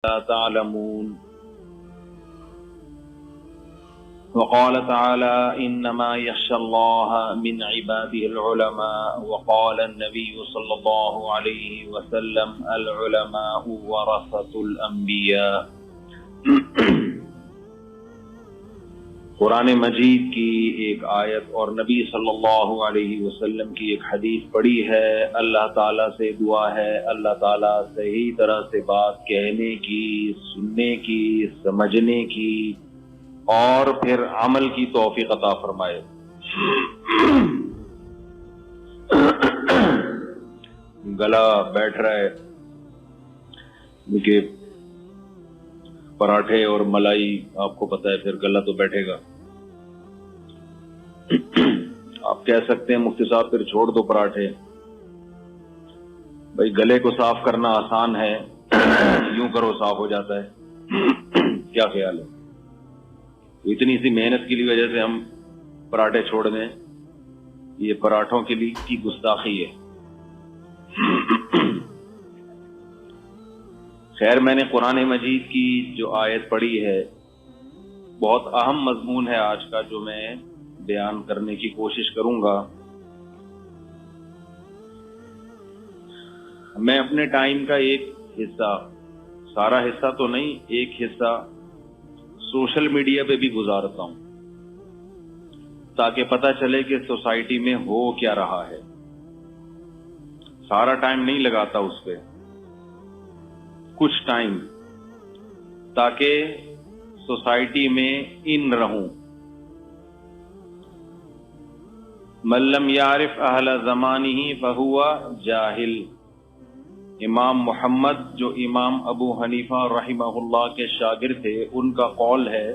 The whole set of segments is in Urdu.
لا تعلمون وقال تعالى إنما يخشى الله من عباده العلماء وقال النبي صلى الله عليه وسلم العلماء ورثة الأنبياء۔ قرآن مجید کی ایک آیت اور نبی صلی اللہ علیہ وسلم کی ایک حدیث پڑھی ہے۔ اللہ تعالیٰ سے دعا ہے اللہ تعالیٰ صحیح طرح سے بات کہنے کی، سننے کی، سمجھنے کی اور پھر عمل کی توفیق عطا فرمائے۔ گلا بیٹھ رہا ہے کہ پراٹھے اور ملائی، آپ کو پتہ ہے پھر گلا تو بیٹھے گا۔ آپ کہہ سکتے ہیں مفتی صاحب پھر چھوڑ دو پراٹھے، بھائی گلے کو صاف کرنا آسان ہے، یوں کرو صاف ہو جاتا ہے۔ کیا خیال ہے؟ اتنی سی محنت کی وجہ سے ہم پراٹھے چھوڑ دیں، یہ پراٹھوں کے لیے کی گستاخی ہے۔ خیر، میں نے قرآن مجید کی جو آیت پڑھی ہے، بہت اہم مضمون ہے آج کا جو میں بیان کرنے کی کوشش کروں گا۔ میں اپنے ٹائم کا ایک حصہ، سارا حصہ تو نہیں، ایک حصہ سوشل میڈیا پہ بھی گزارتا ہوں تاکہ پتہ چلے کہ سوسائٹی میں ہو کیا رہا ہے۔ سارا ٹائم نہیں لگاتا اس پہ، کچھ ٹائم، تاکہ سوسائٹی میں ان رہوں۔ من لم یعرف اہل زمانہ فہو جاہل۔ امام محمد جو امام ابو حنیفہ رحمہ اللہ کے شاگرد تھے، ان کا قول ہے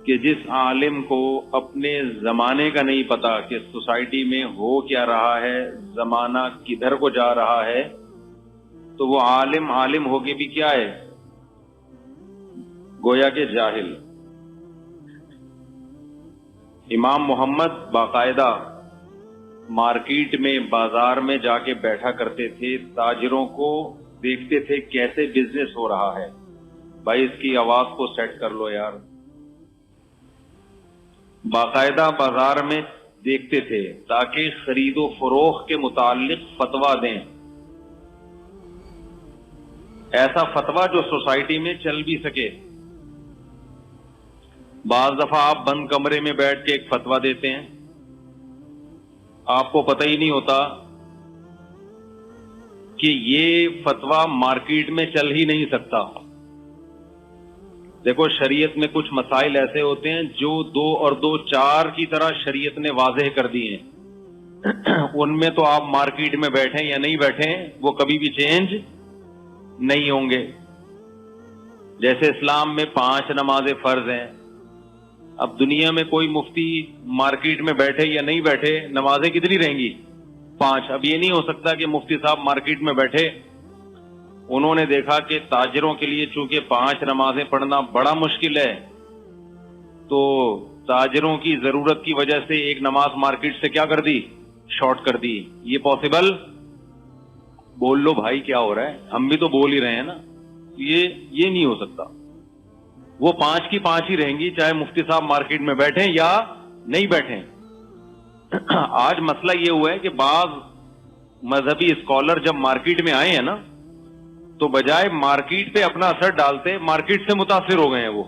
کہ جس عالم کو اپنے زمانے کا نہیں پتا کہ سوسائٹی میں ہو کیا رہا ہے، زمانہ کدھر کو جا رہا ہے، تو وہ عالم ہو کے بھی کیا ہے؟ گویا کہ جاہل۔ امام محمد باقاعدہ مارکیٹ میں، بازار میں جا کے بیٹھا کرتے تھے، تاجروں کو دیکھتے تھے کیسے بزنس ہو رہا ہے، بھائی اس کی آواز کو سیٹ کر لو یار۔ باقاعدہ بازار میں دیکھتے تھے تاکہ خرید و فروخت کے متعلق فتویٰ دیں، ایسا فتویٰ جو سوسائٹی میں چل بھی سکے۔ بعض دفعہ آپ بند کمرے میں بیٹھ کے ایک فتویٰ دیتے ہیں، آپ کو پتہ ہی نہیں ہوتا کہ یہ فتویٰ مارکیٹ میں چل ہی نہیں سکتا۔ دیکھو، شریعت میں کچھ مسائل ایسے ہوتے ہیں جو 2 اور 2 4 کی طرح شریعت نے واضح کر دیے ہیں، ان میں تو آپ مارکیٹ میں بیٹھیں یا نہیں بیٹھیں وہ کبھی بھی چینج نہیں ہوں گے۔ جیسے اسلام میں 5 نمازیں فرض ہیں، اب دنیا میں کوئی مفتی مارکیٹ میں بیٹھے یا نہیں بیٹھے، نمازیں کتنی رہیں گی؟ 5۔ اب یہ نہیں ہو سکتا کہ مفتی صاحب مارکیٹ میں بیٹھے، انہوں نے دیکھا کہ تاجروں کے لیے چونکہ 5 نمازیں پڑھنا بڑا مشکل ہے، تو تاجروں کی ضرورت کی وجہ سے ایک نماز مارکیٹ سے کیا کر دی؟ شارٹ کر دی۔ یہ پاسبل؟ بول لو بھائی کیا ہو رہا ہے، ہم بھی تو بول ہی رہے ہیں نا۔ یہ نہیں ہو سکتا، وہ 5 کی 5 ہی رہیں گی، چاہے مفتی صاحب مارکیٹ میں بیٹھیں یا نہیں بیٹھیں۔ آج مسئلہ یہ ہوا ہے کہ بعض مذہبی اسکالر جب مارکیٹ میں آئے ہیں نا، تو بجائے مارکیٹ پہ اپنا اثر ڈالتے، مارکیٹ سے متاثر ہو گئے ہیں۔ وہ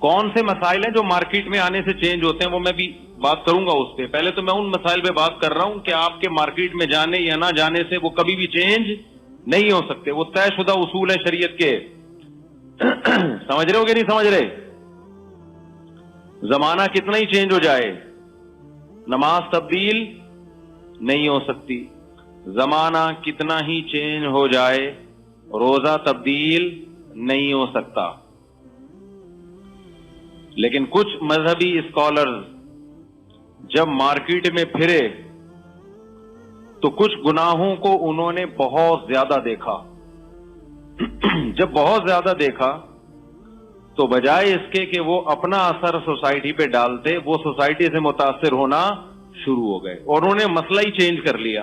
کون سے مسائل ہیں جو مارکیٹ میں آنے سے چینج ہوتے ہیں، وہ میں بھی بات کروں گا اس پہ۔ پہلے تو میں ان مسائل پہ بات کر رہا ہوں کہ آپ کے مارکیٹ میں جانے یا نہ جانے سے وہ کبھی بھی چینج نہیں ہو سکتے، وہ طے شدہ اصول ہے شریعت کے۔ سمجھ رہے ہو کہ نہیں سمجھ رہے؟ زمانہ کتنا ہی چینج ہو جائے، نماز تبدیل نہیں ہو سکتی۔ زمانہ کتنا ہی چینج ہو جائے، روزہ تبدیل نہیں ہو سکتا۔ لیکن کچھ مذہبی اسکالرز جب مارکیٹ میں پھرے تو کچھ گناہوں کو انہوں نے بہت زیادہ دیکھا۔ جب بہت زیادہ دیکھا تو بجائے اس کے کہ وہ اپنا اثر سوسائٹی پہ ڈالتے، وہ سوسائٹی سے متاثر ہونا شروع ہو گئے اور انہوں نے مسئلہ ہی چینج کر لیا۔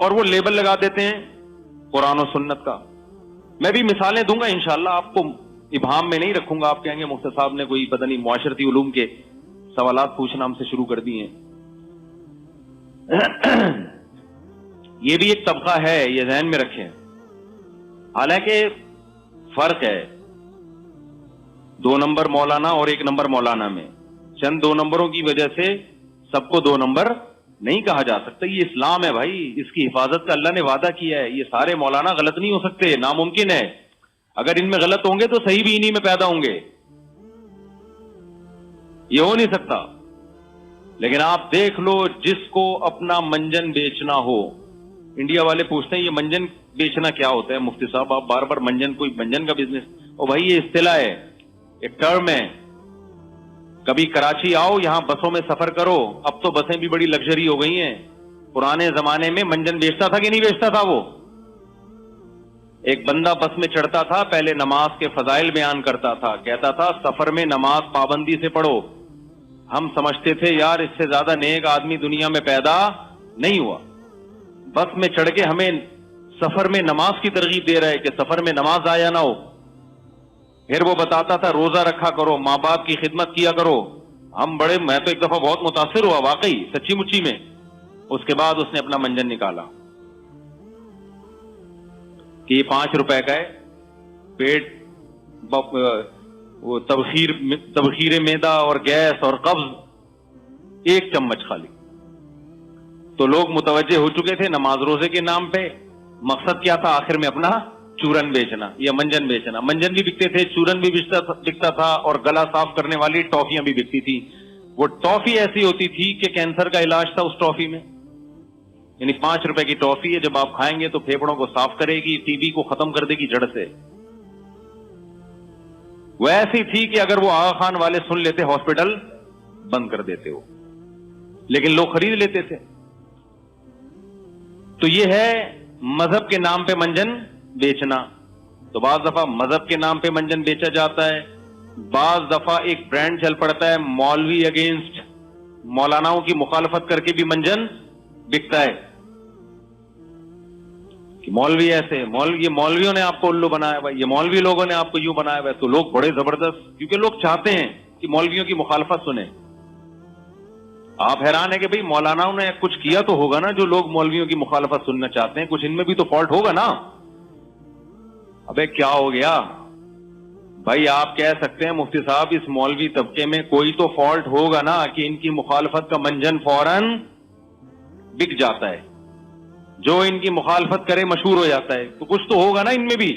اور وہ لیبل لگا دیتے ہیں قرآن و سنت کا. میں بھی مثالیں دوں گا انشاءاللہ, آپ کو ابہام میں نہیں رکھوں گا. آپ کہیں گے مفتی صاحب نے کوئی پتہ نہیں معاشرتی علوم کے سوالات پوچھنا ہم سے شروع کر دیے ہیں. یہ بھی ایک طبقہ ہے, یہ ذہن میں رکھیں. حالانکہ فرق ہے 2 نمبر مولانا اور 1 نمبر مولانا میں. چند 2 نمبروں کی وجہ سے سب کو 2 نمبر نہیں کہا جا سکتا. یہ اسلام ہے بھائی, اس کی حفاظت کا اللہ نے وعدہ کیا ہے. یہ سارے مولانا غلط نہیں ہو سکتے, ناممکن ہے. اگر ان میں غلط ہوں گے تو صحیح بھی انہی میں پیدا ہوں گے, یہ ہو نہیں سکتا. لیکن آپ دیکھ لو, جس کو اپنا منجن بیچنا ہو, انڈیا والے پوچھتے ہیں یہ منجن بیچنا کیا ہوتا ہے مفتی صاحب, آپ بار بار منجن, کوئی منجن کا بزنس. اور بھائی یہ اصطلاح ہے, ایک ٹرم ہے. کبھی کراچی آؤ, یہاں بسوں میں سفر کرو. اب تو بسیں بھی بڑی لگژری ہو گئی ہیں. پرانے زمانے میں منجن بیچتا تھا کہ نہیں بیچتا تھا؟ وہ ایک بندہ بس میں چڑھتا تھا, پہلے نماز کے فضائل بیان کرتا تھا, کہتا تھا سفر میں نماز پابندی سے پڑھو. ہم سمجھتے تھے یار اس سے زیادہ نیک آدمی دنیا میں پیدا نہیں ہوا. بس میں چڑھ کے ہمیں سفر میں نماز کی ترغیب دے رہا ہے کہ سفر میں نماز ضائع نہ ہو. پھر وہ بتاتا تھا روزہ رکھا کرو, ماں باپ کی خدمت کیا کرو. ہم بڑے, میں تو ایک دفعہ بہت متاثر ہوا واقعی, سچی مچی میں. اس کے بعد اس نے اپنا منجن نکالا کہ یہ 5 روپے کا ہے, پیٹ وہ تبخیر معدہ اور گیس اور قبض 1 چمچ خالی. تو لوگ متوجہ ہو چکے تھے نماز روزے کے نام پہ. مقصد کیا تھا آخر میں اپنا چورن بیچنا یا منجن بیچنا. منجن بھی بکتے تھے, چورن بھی بکتا تھا, اور گلا صاف کرنے والی ٹافیاں بھی بکتی تھی. وہ ٹافی ایسی ہوتی تھی کہ کینسر کا علاج تھا اس ٹافی میں. یعنی 5 روپے کی ٹافی ہے, جب آپ کھائیں گے تو پھیپڑوں کو صاف کرے گی, ٹی بی کو ختم کر دے گی جڑ سے. وہ ایسی تھی کہ اگر وہ آغا خان والے سن لیتے ہاسپٹل بند کر دیتے ہو, لیکن لوگ خرید لیتے تھے. تو یہ ہے مذہب کے نام پہ منجن بیچنا. تو بعض دفعہ مذہب کے نام پہ منجن بیچا جاتا ہے, بعض دفعہ ایک برانڈ چل پڑتا ہے مولوی اگینسٹ, مولاناؤں کی مخالفت کر کے بھی منجن بکتا ہے کہ مولوی ایسے, یہ مولویوں نے آپ کو الو بنایا ہوا, یہ مولوی لوگوں نے آپ کو یوں بنایا ہوا ہے. تو لوگ بڑے زبردست, کیونکہ لوگ چاہتے ہیں کہ مولویوں کی مخالفت سنیں. آپ حیران ہے کہ بھئی مولاناؤں نے کچھ کیا تو ہوگا نا جو لوگ مولویوں کی مخالفت سننا چاہتے ہیں, کچھ ان میں بھی تو فالٹ ہوگا نا. ابے کیا ہو گیا بھائی, آپ کہہ سکتے ہیں مفتی صاحب اس مولوی طبقے میں کوئی تو فالٹ ہوگا نا کہ ان کی مخالفت کا منجن فوراً بک جاتا ہے, جو ان کی مخالفت کرے مشہور ہو جاتا ہے. تو کچھ تو ہوگا نا ان میں بھی,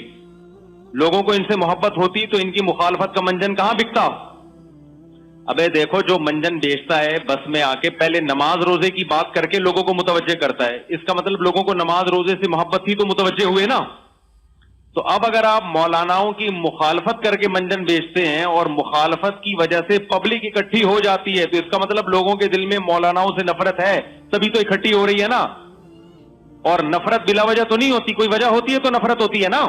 لوگوں کو ان سے محبت ہوتی تو ان کی مخالفت کا منجن کہاں بکتا. ابے دیکھو جو منجن بیچتا ہے بس میں آ کے پہلے نماز روزے کی بات کر کے لوگوں کو متوجہ کرتا ہے, اس کا مطلب لوگوں کو نماز روزے سے محبت تھی تو متوجہ ہوئے نا. تو اب اگر آپ مولاناؤں کی مخالفت کر کے منجن بیچتے ہیں اور مخالفت کی وجہ سے پبلک اکٹھی ہو جاتی ہے, تو اس کا مطلب لوگوں کے دل میں مولاناؤں سے نفرت ہے, تبھی تو اکٹھی ہو رہی ہے نا. اور نفرت بلا وجہ تو نہیں ہوتی, کوئی وجہ ہوتی ہے تو نفرت ہوتی ہے نا,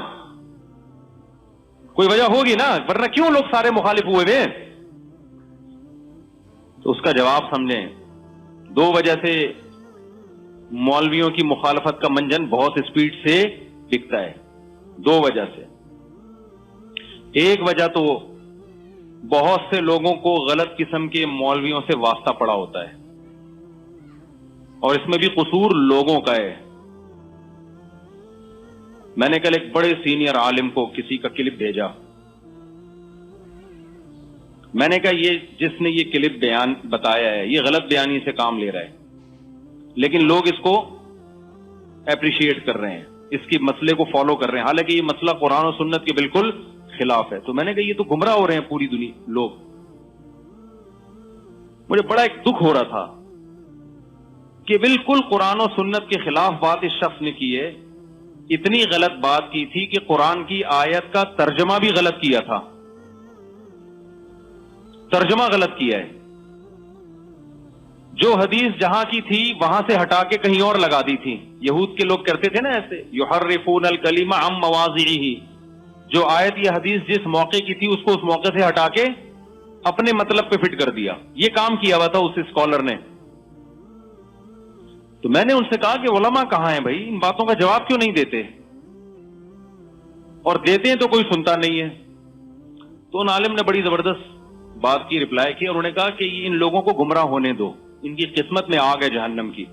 کوئی وجہ ہوگی نا, ورنہ کیوں لوگ سارے مخالف ہوئے ہوئے. تو اس کا جواب سمجھیں. 2 وجہ سے مولویوں کی مخالفت کا منجن بہت اسپیڈ سے بکتا ہے, 2 وجہ سے. ایک وجہ تو بہت سے لوگوں کو غلط قسم کے مولویوں سے واسطہ پڑا ہوتا ہے, اور اس میں بھی قصور لوگوں کا ہے. میں نے کل ایک بڑے سینئر عالم کو کسی کا کلپ بھیجا, میں نے کہا یہ جس نے یہ کلپ بیان بتایا ہے یہ غلط بیانی سے کام لے رہا ہے, لیکن لوگ اس کو اپریشیٹ کر رہے ہیں, اس کی مسئلے کو فالو کر رہے ہیں, حالانکہ یہ مسئلہ قرآن و سنت کے بالکل خلاف ہے. تو میں نے کہا یہ تو گمراہ ہو رہے ہیں پوری دنیا لوگ. مجھے بڑا ایک دکھ ہو رہا تھا کہ بالکل قرآن و سنت کے خلاف بات اس شخص نے کی ہے. اتنی غلط بات کی تھی کہ قرآن کی آیت کا ترجمہ بھی غلط کیا تھا, ترجمہ غلط کیا ہے. جو حدیث جہاں کی تھی وہاں سے ہٹا کے کہیں اور لگا دی تھی. یہود کے لوگ کرتے تھے نا ایسے, یحرفون الکلم عن مواضعہ, جو آیت یا حدیث جس موقع کی تھی اس کو اس موقع سے ہٹا کے اپنے مطلب پہ فٹ کر دیا. یہ کام کیا ہوا تھا اس اسکالر نے. تو میں نے ان سے کہا کہ علماء کہاں ہیں بھائی, ان باتوں کا جواب کیوں نہیں دیتے, اور دیتے ہیں تو کوئی سنتا نہیں ہے. تو ان عالم نے بڑی زبردست بات کی, رپلائی کی, اور انہوں نے کہا کہ ان لوگوں کو گمراہ ہونے دو, ان کی قسمت میں آگ ہے جہنم کی.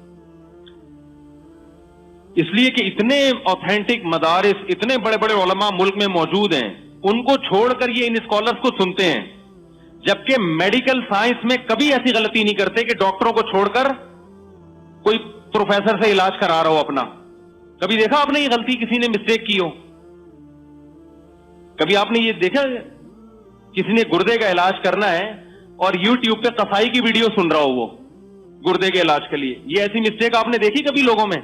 اس لیے کہ اتنے اوتھینٹک مدارس, اتنے بڑے بڑے علماء ملک میں موجود ہیں, ان کو چھوڑ کر یہ ان اسکالرز کو سنتے ہیں, جبکہ میڈیکل سائنس میں کبھی ایسی غلطی نہیں کرتے کہ ڈاکٹروں کو چھوڑ کر کوئی پروفیسر سے علاج کرا رہا ہو اپنا. کبھی دیکھا آپ نے یہ غلطی کسی نے مسٹیک کی ہو؟ کبھی آپ نے یہ دیکھا کسی نے گردے کا علاج کرنا ہے اور یوٹیوب پہ قصائی کی ویڈیو سن رہا ہو وہ گردے کے علاج کے لیے؟ یہ ایسی مسٹیک آپ نے دیکھی کبھی لوگوں میں؟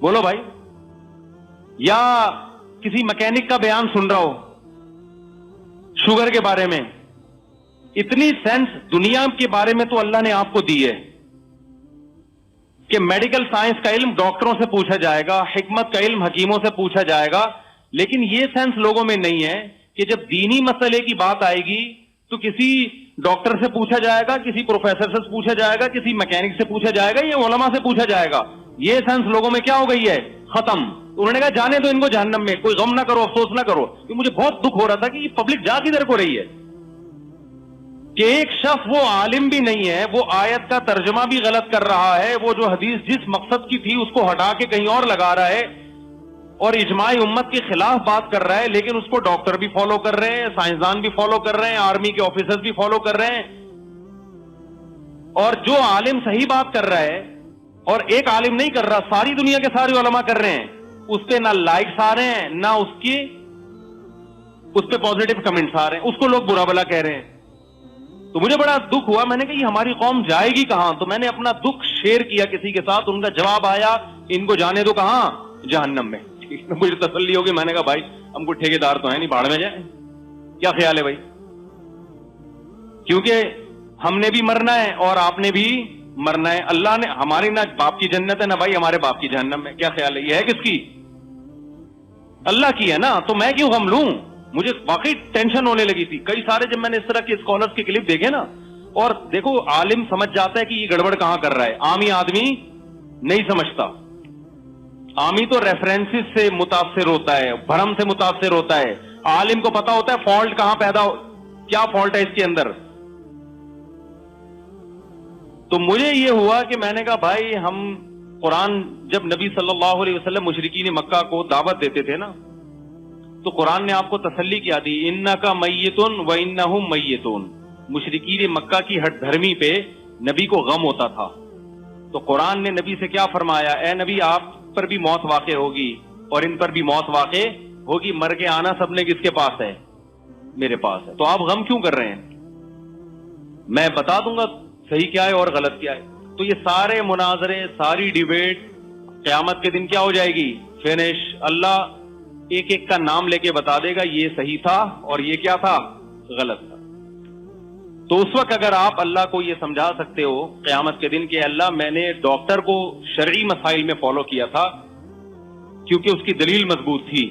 بولو بھائی. یا کسی مکینک کا بیان سن رہا ہو شوگر کے بارے میں. اتنی سینس دنیا کے بارے میں تو اللہ نے آپ کو دی ہے کہ میڈیکل سائنس کا علم ڈاکٹروں سے پوچھا جائے گا, حکمت کا علم حکیموں سے پوچھا جائے گا, لیکن یہ سینس لوگوں میں نہیں ہے کہ جب دینی مسئلے کی بات آئے گی تو کسی ڈاکٹر سے پوچھا جائے گا, کسی پروفیسر سے پوچھا جائے گا, کسی مکینک سے پوچھا جائے گا, یہ علماء سے پوچھا جائے گا. یہ سینس لوگوں میں کیا ہو گئی ہے؟ ختم. انہوں نے کہا جانے دو ان کو جہنم میں, کوئی غم نہ کرو, افسوس نہ کرو. کہ مجھے بہت دکھ ہو رہا تھا کہ یہ پبلک جا کدھر کو رہی ہے کہ ایک شخص وہ عالم بھی نہیں ہے, وہ آیت کا ترجمہ بھی غلط کر رہا ہے, وہ جو حدیث جس مقصد کی تھی اس کو ہٹا کے کہیں اور لگا رہا ہے اور اجماع امت کے خلاف بات کر رہا ہے, لیکن اس کو ڈاکٹر بھی فالو کر رہے ہیں, سائنسدان بھی فالو کر رہے ہیں, آرمی کے آفیسر بھی فالو کر رہے ہیں. اور جو عالم صحیح بات کر رہا ہے اور ایک عالم نہیں کر رہا, ساری دنیا کے سارے علماء کر رہے ہیں, اس پہ نہ لائکس آ رہے ہیں, نہ اس پہ پازیٹیو کمنٹس آ رہے ہیں, اس کو لوگ برا بلا کہہ رہے ہیں. تو مجھے بڑا دکھ ہوا, میں نے کہا یہ ہماری قوم جائے گی کہاں؟ تو میں نے اپنا دکھ شیئر کیا کسی کے ساتھ, ان کا جواب آیا ان کو جانے دو کہاں؟ جہنم میں. مجھے تسلی ہوگی, میں نے کہا بھائی ہم کو ٹھیکیدار تو ہیں نہیں, بھاڑ میں جائیں. کیا خیال ہے بھائی؟ کیونکہ ہم نے بھی مرنا ہے اور آپ نے بھی مرنا ہے. اللہ نے ہماری نہ باپ کی جنت ہے نہ بھائی ہمارے باپ کی جہنم ہے. کیا خیال ہے؟ یہ ہے کس کی؟ اللہ کی ہے نا. تو میں کیوں غم لوں؟ مجھے واقعی ٹینشن ہونے لگی تھی. کئی سارے جب میں نے اس طرح کے اسکالرز کے کلپ دیکھے نا, اور دیکھو عالم سمجھ جاتا ہے کہ یہ گڑبڑ کہاں کر رہا ہے, عامی آدمی نہیں سمجھتا. عامی تو ریفرنسز سے متاثر ہوتا ہے, بھرم سے متاثر ہوتا ہے. عالم کو پتا ہوتا ہے فالٹ کہاں کیا فالٹ ہے اس کے اندر. تو مجھے یہ ہوا کہ میں نے کہا بھائی ہم قرآن, جب نبی صلی اللہ علیہ وسلم مشرکین مکہ کو دعوت دیتے تھے نا, تو قرآن نے آپ کو تسلی کیا دی, انکا میتون و انہم میتون. مشرکین مکہ کی ہٹ دھرمی پہ نبی کو غم ہوتا تھا, تو قرآن نے نبی سے کیا فرمایا, اے نبی آپ پر بھی موت واقع ہوگی اور ان پر بھی موت واقع ہوگی, مر کے آنا سب نے کس کے پاس ہے؟ میرے پاس ہے. تو آپ غم کیوں کر رہے ہیں؟ میں بتا دوں گا صحیح کیا ہے اور غلط کیا ہے. تو یہ سارے مناظرے, ساری ڈیبیٹ قیامت کے دن کیا ہو جائے گی؟ فنش. اللہ ایک ایک کا نام لے کے بتا دے گا یہ صحیح تھا اور یہ کیا تھا؟ غلط تھا. تو اس وقت اگر آپ اللہ کو یہ سمجھا سکتے ہو قیامت کے دن کہ اللہ میں نے ڈاکٹر کو شرعی مسائل میں فالو کیا تھا کیونکہ اس کی دلیل مضبوط تھی,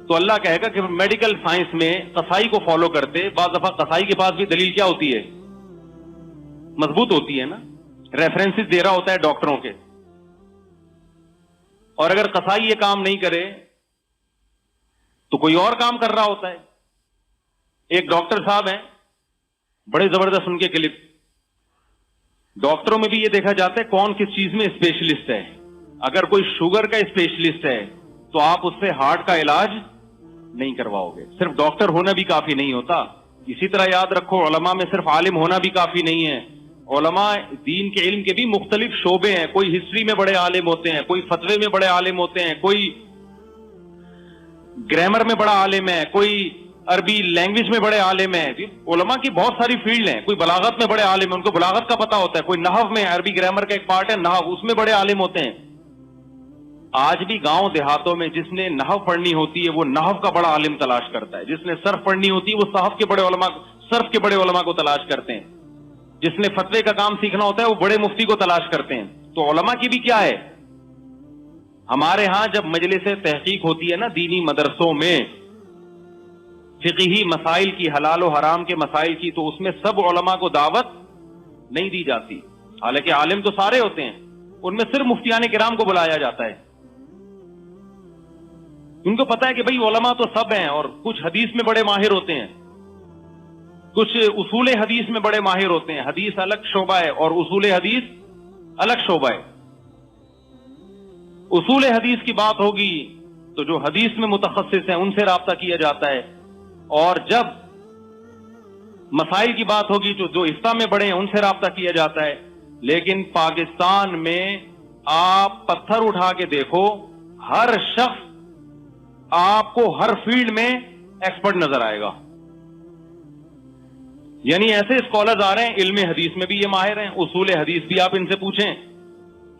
تو اللہ کہے گا کہ میڈیکل سائنس میں قصائی کو فالو کرتے. بعض دفعہ قصائی کے پاس بھی دلیل کیا ہوتی ہے؟ مضبوط ہوتی ہے نا, ریفرنسز دے رہا ہوتا ہے ڈاکٹروں کے. اور اگر قصائی یہ کام نہیں کرے تو کوئی اور کام کر رہا ہوتا ہے. ایک ڈاکٹر صاحب ہیں, بڑے زبردست ان کے کلپ. ڈاکٹروں میں بھی یہ دیکھا جاتا ہے کون کس چیز میں اسپیشلسٹ ہے. اگر کوئی شوگر کا اسپیشلسٹ ہے تو آپ اس سے ہارٹ کا علاج نہیں کرواؤ گے. صرف ڈاکٹر ہونا بھی کافی نہیں ہوتا. اسی طرح یاد رکھو علماء میں صرف عالم ہونا بھی کافی نہیں ہے. علماء دین کے علم کے بھی مختلف شعبے ہیں. کوئی ہسٹری میں بڑے عالم ہوتے ہیں, کوئی فتوے میں بڑے عالم ہوتے ہیں, کوئی گرامر میں بڑا عالم ہے, کوئی عربی لینگویج میں بڑے عالم ہیں. علماء کی بہت ساری فیلڈ ہیں. کوئی بلاغت میں بڑے عالم ہیں, ان کو بلاغت کا پتہ ہوتا ہے. کوئی نحو میں, عربی گرامر کا ایک پارٹ ہے نحو, اس میں بڑے عالم ہوتے ہیں. آج بھی گاؤں دیہاتوں میں جس نے نحو پڑھنی ہوتی ہے وہ نحو کا بڑا عالم تلاش کرتا ہے. جس نے صرف پڑھنی ہوتی ہے وہ صرف کے بڑے علماء کو تلاش کرتے ہیں. جس نے فتوے کا کام سیکھنا ہوتا ہے وہ بڑے مفتی کو تلاش کرتے ہیں. تو علماء کی بھی کیا ہے, ہمارے ہاں جب مجلس تحقیق ہوتی ہے نا دینی مدرسوں میں فقہی مسائل کی, حلال و حرام کے مسائل کی, تو اس میں سب علماء کو دعوت نہیں دی جاتی. حالانکہ عالم تو سارے ہوتے ہیں، ان میں صرف مفتیان کرام کو بلایا جاتا ہے. ان کو پتا ہے کہ بھئی علماء تو سب ہیں، اور کچھ حدیث میں بڑے ماہر ہوتے ہیں، کچھ اصول حدیث میں بڑے ماہر ہوتے ہیں. حدیث الگ شعبہ ہے اور اصول حدیث الگ شعبہ ہے. اصول حدیث کی بات ہوگی تو جو حدیث میں متخصص ہیں ان سے رابطہ کیا جاتا ہے، اور جب مسائل کی بات ہوگی تو جو افتاء میں بڑے ہیں ان سے رابطہ کیا جاتا ہے. لیکن پاکستان میں آپ پتھر اٹھا کے دیکھو، ہر شخص آپ کو ہر فیلڈ میں ایکسپرٹ نظر آئے گا. یعنی ایسے اسکالرز آ رہے ہیں، علم حدیث میں بھی یہ ماہر ہیں، اصول حدیث بھی آپ ان سے پوچھیں،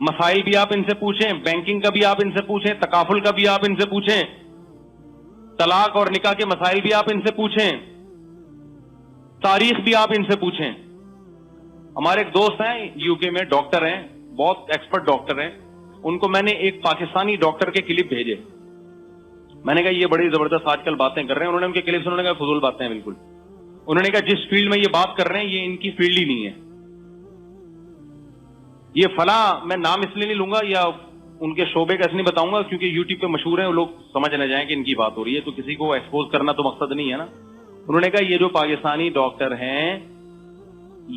مسائل بھی آپ ان سے پوچھیں، بینکنگ کا بھی آپ ان سے پوچھیں، تکافل کا بھی آپ ان سے پوچھیں، طلاق اور نکاح کے مسائل بھی آپ ان سے پوچھیں، تاریخ بھی آپ ان سے پوچھیں. ہمارے ایک دوست ہیں یو کے میں، ڈاکٹر ہیں، بہت ایکسپرٹ ڈاکٹر ہیں. ان کو میں نے ایک پاکستانی ڈاکٹر کے کلپ بھیجے. میں نے کہا یہ بڑی زبردست آج کل باتیں کر رہے ہیں. انہوں نے ان کے کلپ سے انہوں نے کہا فضول باتیں ہیں بالکل. انہوں نے کہا جس فیلڈ میں یہ بات کر رہے ہیں یہ ان کی فیلڈ ہی نہیں ہے. یہ فلاں، میں نام اس لیے نہیں لوں گا یا ان کے شعبے کا اس نہیں بتاؤں گا کیونکہ یوٹیوب پہ مشہور ہیں، وہ لوگ سمجھ نہ جائیں کہ ان کی بات ہو رہی ہے، تو کسی کو ایکسپوز کرنا تو مقصد نہیں ہے نا. انہوں نے کہا یہ جو پاکستانی ڈاکٹر ہیں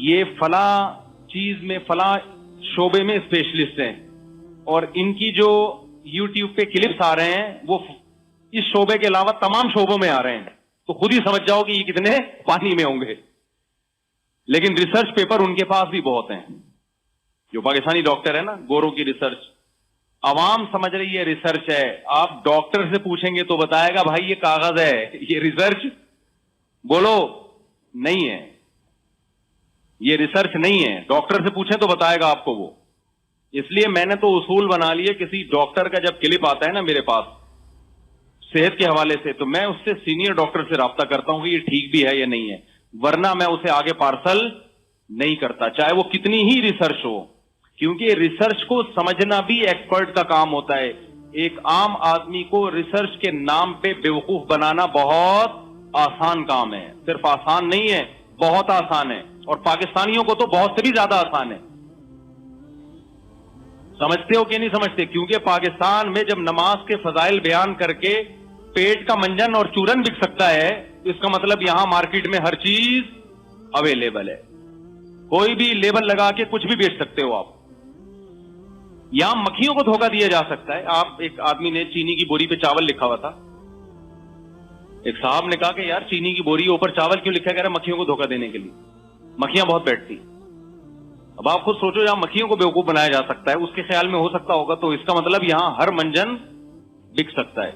یہ فلاں چیز میں فلاں شعبے میں اسپیشلسٹ ہیں، اور ان کی جو یوٹیوب پہ کلپس آ رہے ہیں وہ اس شعبے کے علاوہ تمام شعبوں میں آ رہے ہیں. تو خود ہی سمجھ جاؤ کہ یہ کتنے پانی میں ہوں گے. لیکن ریسرچ پیپر ان کے پاس بھی بہت ہیں. جو پاکستانی ڈاکٹر ہے نا، گوروں کی ریسرچ، عوام سمجھ رہی ہے ریسرچ ہے. آپ ڈاکٹر سے پوچھیں گے تو بتائے گا بھائی یہ کاغذ ہے، یہ ریسرچ بولو نہیں ہے، یہ ریسرچ نہیں ہے. ڈاکٹر سے پوچھیں تو بتائے گا آپ کو وہ. اس لیے میں نے تو اصول بنا لیے، کسی ڈاکٹر کا جب کلپ آتا ہے نا میرے پاس صحت کے حوالے سے، تو میں اس سے سینئر ڈاکٹر سے رابطہ کرتا ہوں کہ یہ ٹھیک بھی ہے یا نہیں ہے، ورنہ میں اسے آگے پارسل نہیں کرتا، چاہے وہ کتنی ہی ریسرچ ہو. کیونکہ ریسرچ کو سمجھنا بھی ایکسپرٹ کا کام ہوتا ہے. ایک عام آدمی کو ریسرچ کے نام پہ بیوقوف بنانا بہت آسان کام ہے. صرف آسان نہیں ہے، بہت آسان ہے، اور پاکستانیوں کو تو بہت سے بھی زیادہ آسان ہے. سمجھتے ہو کہ نہیں سمجھتے؟ کیونکہ پاکستان میں جب نماز کے فضائل بیان کر کے پیٹ کا منجن اور چورن بک سکتا ہے، اس کا مطلب یہاں مارکیٹ میں ہر چیز اویلیبل ہے. کوئی بھی لیبل لگا کے کچھ بھی بیچ سکتے ہو آپ. یہاں مکھیوں کو دھوکہ دیا جا سکتا ہے. آپ، ایک آدمی نے چینی کی بوری پہ چاول لکھا ہوا تھا. ایک صاحب نے کہا کہ یار چینی کی بوری اوپر چاول کیوں لکھا گیا؟ مکھیوں کو دھوکہ دینے کے لیے. مکھیاں بہت بیٹھتی. اب آپ خود سوچو، یہاں مکھیوں کو بیوقوف بنایا جا سکتا ہے، اس کے خیال میں ہو سکتا ہوگا، تو اس کا مطلب یہاں ہر منجن بک سکتا ہے.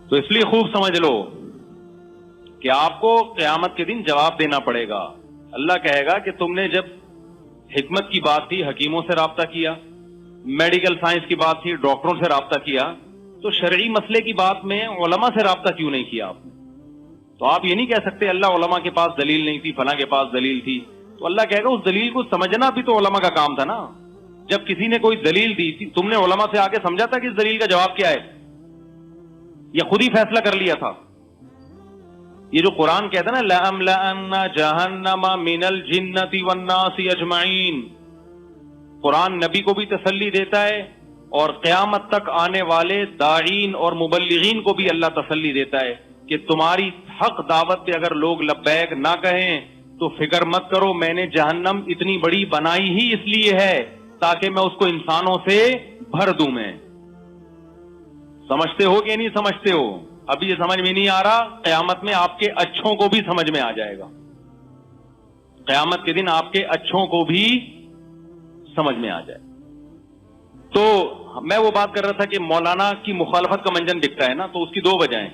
تو اس لیے خوب سمجھ لو کہ آپ کو قیامت کے دن جواب دینا پڑے گا. اللہ کہے گا کہ تم نے جب حکمت کی بات تھی حکیموں سے رابطہ کیا، میڈیکل سائنس کی بات تھی ڈاکٹروں سے رابطہ کیا، تو شرعی مسئلے کی بات میں علماء سے رابطہ کیوں نہیں کیا آپ نے؟ تو آپ یہ نہیں کہہ سکتے اللہ علماء کے پاس دلیل نہیں تھی، فلاں کے پاس دلیل تھی. تو اللہ کہے گا اس دلیل کو سمجھنا بھی تو علماء کا کام تھا نا. جب کسی نے کوئی دلیل دی تھی، تم نے علماء سے آ کے سمجھا تھا کہ اس دلیل کا جواب کیا ہے، یا خود ہی فیصلہ کر لیا تھا؟ یہ جو قرآن کہتا ہے نا لَأَمْلَأَنَّ جَهَنَّمَ مِنَ الْجِنَّةِ وَالنَّاسِ أَجْمَعِينَ، قرآن نبی کو بھی تسلی دیتا ہے اور قیامت تک آنے والے داعین اور مبلغین کو بھی اللہ تسلی دیتا ہے کہ تمہاری حق دعوت پہ اگر لوگ لبیک نہ کہیں تو فکر مت کرو، میں نے جہنم اتنی بڑی بنائی ہی اس لیے ہے تاکہ میں اس کو انسانوں سے بھر دوں. میں سمجھتے ہو کہ نہیں سمجھتے ہو؟ ابھی یہ سمجھ میں نہیں آ رہا، قیامت میں آپ کے اچھوں کو بھی سمجھ میں آ جائے گا. قیامت کے دن آپ کے اچھوں کو بھی سمجھ میں آ جائے. تو میں وہ بات کر رہا تھا کہ مولانا کی مخالفت کا منجن دکھتا ہے نا، تو اس کی دو وجہیں.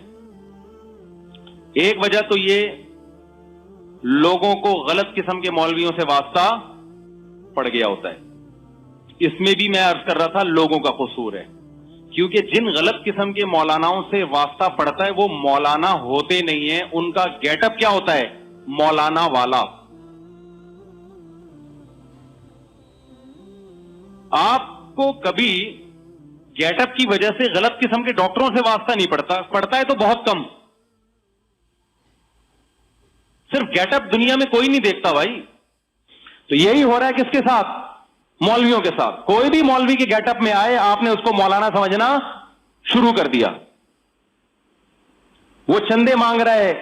ایک وجہ تو یہ لوگوں کو غلط قسم کے مولویوں سے واسطہ پڑ گیا ہوتا ہے. اس میں بھی میں عرض کر رہا تھا لوگوں کا قصور ہے، کیونکہ جن غلط قسم کے مولاناؤں سے واسطہ پڑتا ہے وہ مولانا ہوتے نہیں ہیں، ان کا گیٹ اپ کیا ہوتا ہے؟ مولانا والا. آپ کو کبھی گیٹ اپ کی وجہ سے غلط قسم کے ڈاکٹروں سے واسطہ نہیں پڑتا ہے تو بہت کم. صرف گیٹ اپ دنیا میں کوئی نہیں دیکھتا بھائی. تو یہی ہو رہا ہے کس کے ساتھ؟ مولویوں کے ساتھ. کوئی بھی مولوی کے گیٹ اپ میں آئے آپ نے اس کو مولانا سمجھنا شروع کر دیا. وہ چندے مانگ رہا ہے.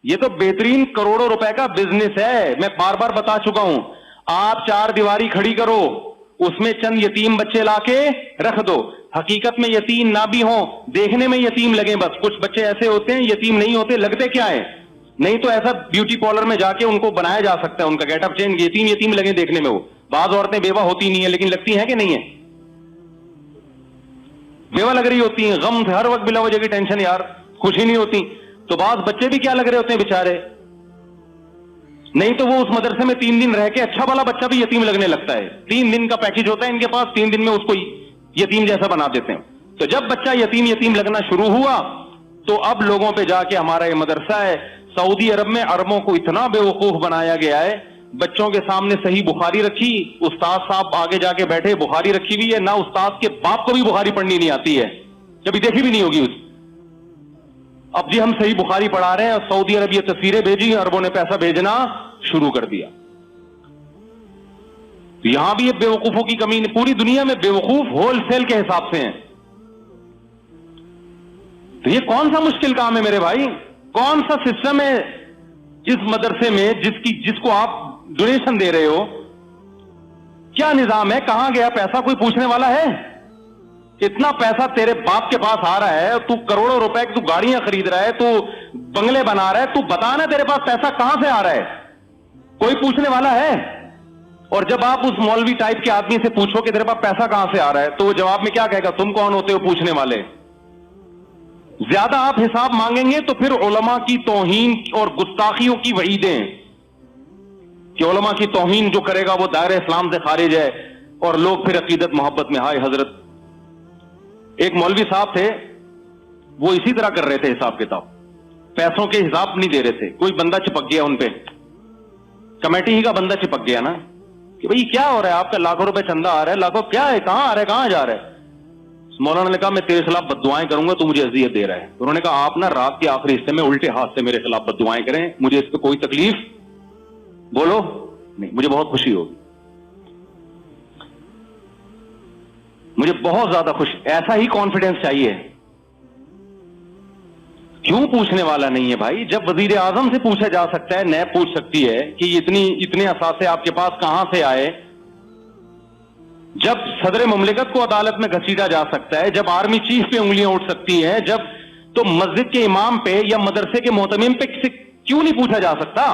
یہ تو بہترین کروڑوں روپے کا بزنس ہے. میں بار بار بتا چکا ہوں. آپ چار دیواری کھڑی کرو, اس میں چند یتیم بچے لا کے رکھ دو. حقیقت میں یتیم نہ بھی ہوں, دیکھنے میں یتیم لگیں. بس کچھ بچے ایسے ہوتے ہیں یتیم نہیں ہوتے, لگتے کیا ہے. نہیں تو ایسا بیوٹی پارلر میں جا کے ان کو بنایا جا سکتا ہے, ان کا گیٹ اپ چینج, یتیم لگیں دیکھنے میں. وہ بعض عورتیں بیوہ ہوتی نہیں ہیں لیکن لگتی ہیں کہ نہیں ہے, بیوہ لگ رہی ہوتی ہیں, غم ہر وقت بلا وجہ کی ٹینشن, یار خوشی نہیں ہوتی. تو بعض بچے بھی کیا لگ رہے ہوتے ہیں بیچارے. نہیں تو وہ اس مدرسے میں 3 دن رہ کے اچھا والا بچہ بھی یتیم لگنے لگتا ہے. 3 دن کا پیکج ہوتا ہے ان کے پاس, 3 دن میں اس کو یتیم جیسا بنا دیتے ہیں. تو جب بچہ یتیم لگنا شروع ہوا تو اب لوگوں پہ جا کے ہمارا یہ مدرسہ ہے. سعودی عرب میں عربوں کو اتنا بے وقوف بنایا گیا ہے, بچوں کے سامنے صحیح بخاری رکھی, استاد صاحب آگے جا کے بیٹھے, بخاری رکھی ہوئی ہے, نہ استاد کے باپ کو بھی بخاری پڑھنی نہیں آتی ہے, کبھی دیکھی بھی نہیں ہوگی اس. اب جی ہم صحیح بخاری پڑھا رہے ہیں, سعودی عرب یہ تصویریں بھیجی, عربوں نے پیسہ بھیجنا شروع کر دیا. یہاں بھی یہ بے وقوفوں کی کمی نہیں, پوری دنیا میں بے وقوف ہول سیل کے حساب سے ہیں. تو یہ کون سا مشکل کام ہے میرے بھائی؟ کون سا سسٹم ہے جس مدرسے میں جس کو آپ ڈونیشن دے رہے ہو؟ کیا نظام ہے؟ کہاں گیا پیسہ؟ کوئی پوچھنے والا ہے؟ اتنا پیسہ تیرے باپ کے پاس آ رہا ہے, تو کروڑوں روپے کی تو گاڑیاں خرید رہا ہے, تو بنگلے بنا رہا ہے, تو بتانا تیرے پاس پیسہ کہاں سے آ رہا ہے؟ کوئی پوچھنے والا ہے؟ اور جب آپ اس مولوی ٹائپ کے آدمی سے پوچھو کہ تیرے پاس پیسہ کہاں سے آ رہا ہے, تو وہ جواب میں کیا کہے گا؟ تم کون ہوتے ہو پوچھنے والے؟ زیادہ آپ حساب مانگیں گے تو پھر علماء کی توہین اور گستاخیوں کی وعیدیں, کہ علماء کی توہین جو کرے گا وہ دائرہ اسلام سے خارج ہے, اور لوگ پھر عقیدت محبت میں. ہائے حضرت, ایک مولوی صاحب تھے, وہ اسی طرح کر رہے تھے حساب کتاب, پیسوں کے حساب نہیں دے رہے تھے. کوئی بندہ چپک گیا ان پہ, کمیٹی ہی کا بندہ چپک گیا نا, کہ بھئی کیا ہو رہا ہے, آپ کا لاکھوں روپے چندہ آ رہا ہے, لاکھوں کیا ہے, کہاں آ رہا ہے, کہاں جا رہا ہے؟ مولانا نے کہا میں تیرے خلاف بددعائیں کروں گا, تو مجھے اذیت دے رہا ہے. انہوں نے کہا آپ نا رات کے آخری حصے میں الٹے ہاتھ سے میرے خلاف بددعائیں کریں, مجھے اس پہ کوئی تکلیف بولو نہیں, مجھے بہت خوشی ہوگی, مجھے بہت زیادہ خوشی. ایسا ہی کانفیڈنس چاہیے. کیوں پوچھنے والا نہیں ہے بھائی؟ جب وزیر اعظم سے پوچھا جا سکتا ہے, نیب پوچھ سکتی ہے کہ اتنے اثاثے آپ کے پاس کہاں سے آئے, جب صدر مملکت کو عدالت میں گھسیٹا جا سکتا ہے, جب آرمی چیف پہ انگلیاں اٹھ سکتی ہیں, جب تو مسجد کے امام پہ یا مدرسے کے محتمم پہ کیوں نہیں پوچھا جا سکتا؟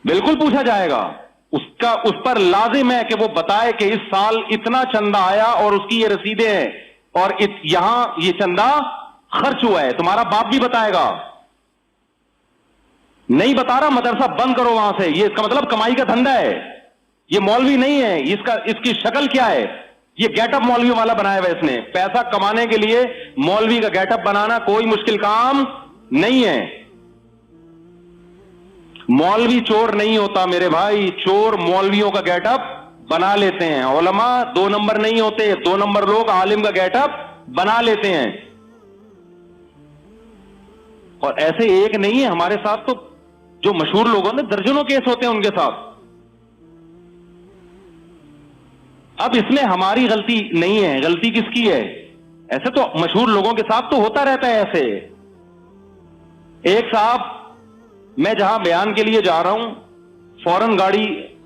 بالکل پوچھا جائے گا. اس پر لازم ہے کہ وہ بتائے کہ اس سال اتنا چندہ آیا اور اس کی یہ رسیدیں ہیں, اور یہاں یہ چندہ خرچ ہوا ہے. تمہارا باپ بھی بتائے گا. نہیں بتا رہا, مدرسہ بند کرو وہاں سے. یہ اس کا مطلب کمائی کا دھندا ہے, یہ مولوی نہیں ہے. اس کی شکل کیا ہے؟ یہ گیٹ اپ مولوی والا بنایا ہوا اس نے. پیسہ کمانے کے لیے مولوی کا گیٹ اپ بنانا کوئی مشکل کام نہیں ہے. مولوی چور نہیں ہوتا میرے بھائی, چور مولویوں کا گیٹ اپ بنا لیتے ہیں. علماء 2 نمبر نہیں ہوتے, 2 نمبر لوگ عالم کا گیٹ اپ بنا لیتے ہیں. اور ایسے ایک نہیں ہے ہمارے ساتھ, تو جو مشہور لوگوں نے درجنوں کیس ہوتے ہیں ان کے ساتھ. اب اس میں ہماری غلطی نہیں ہے, غلطی کس کی ہے؟ ایسے تو مشہور لوگوں کے ساتھ تو ہوتا رہتا ہے. ایسے ایک صاحب, میں جہاں بیان کے لیے جا رہا ہوں, فوراً گاڑی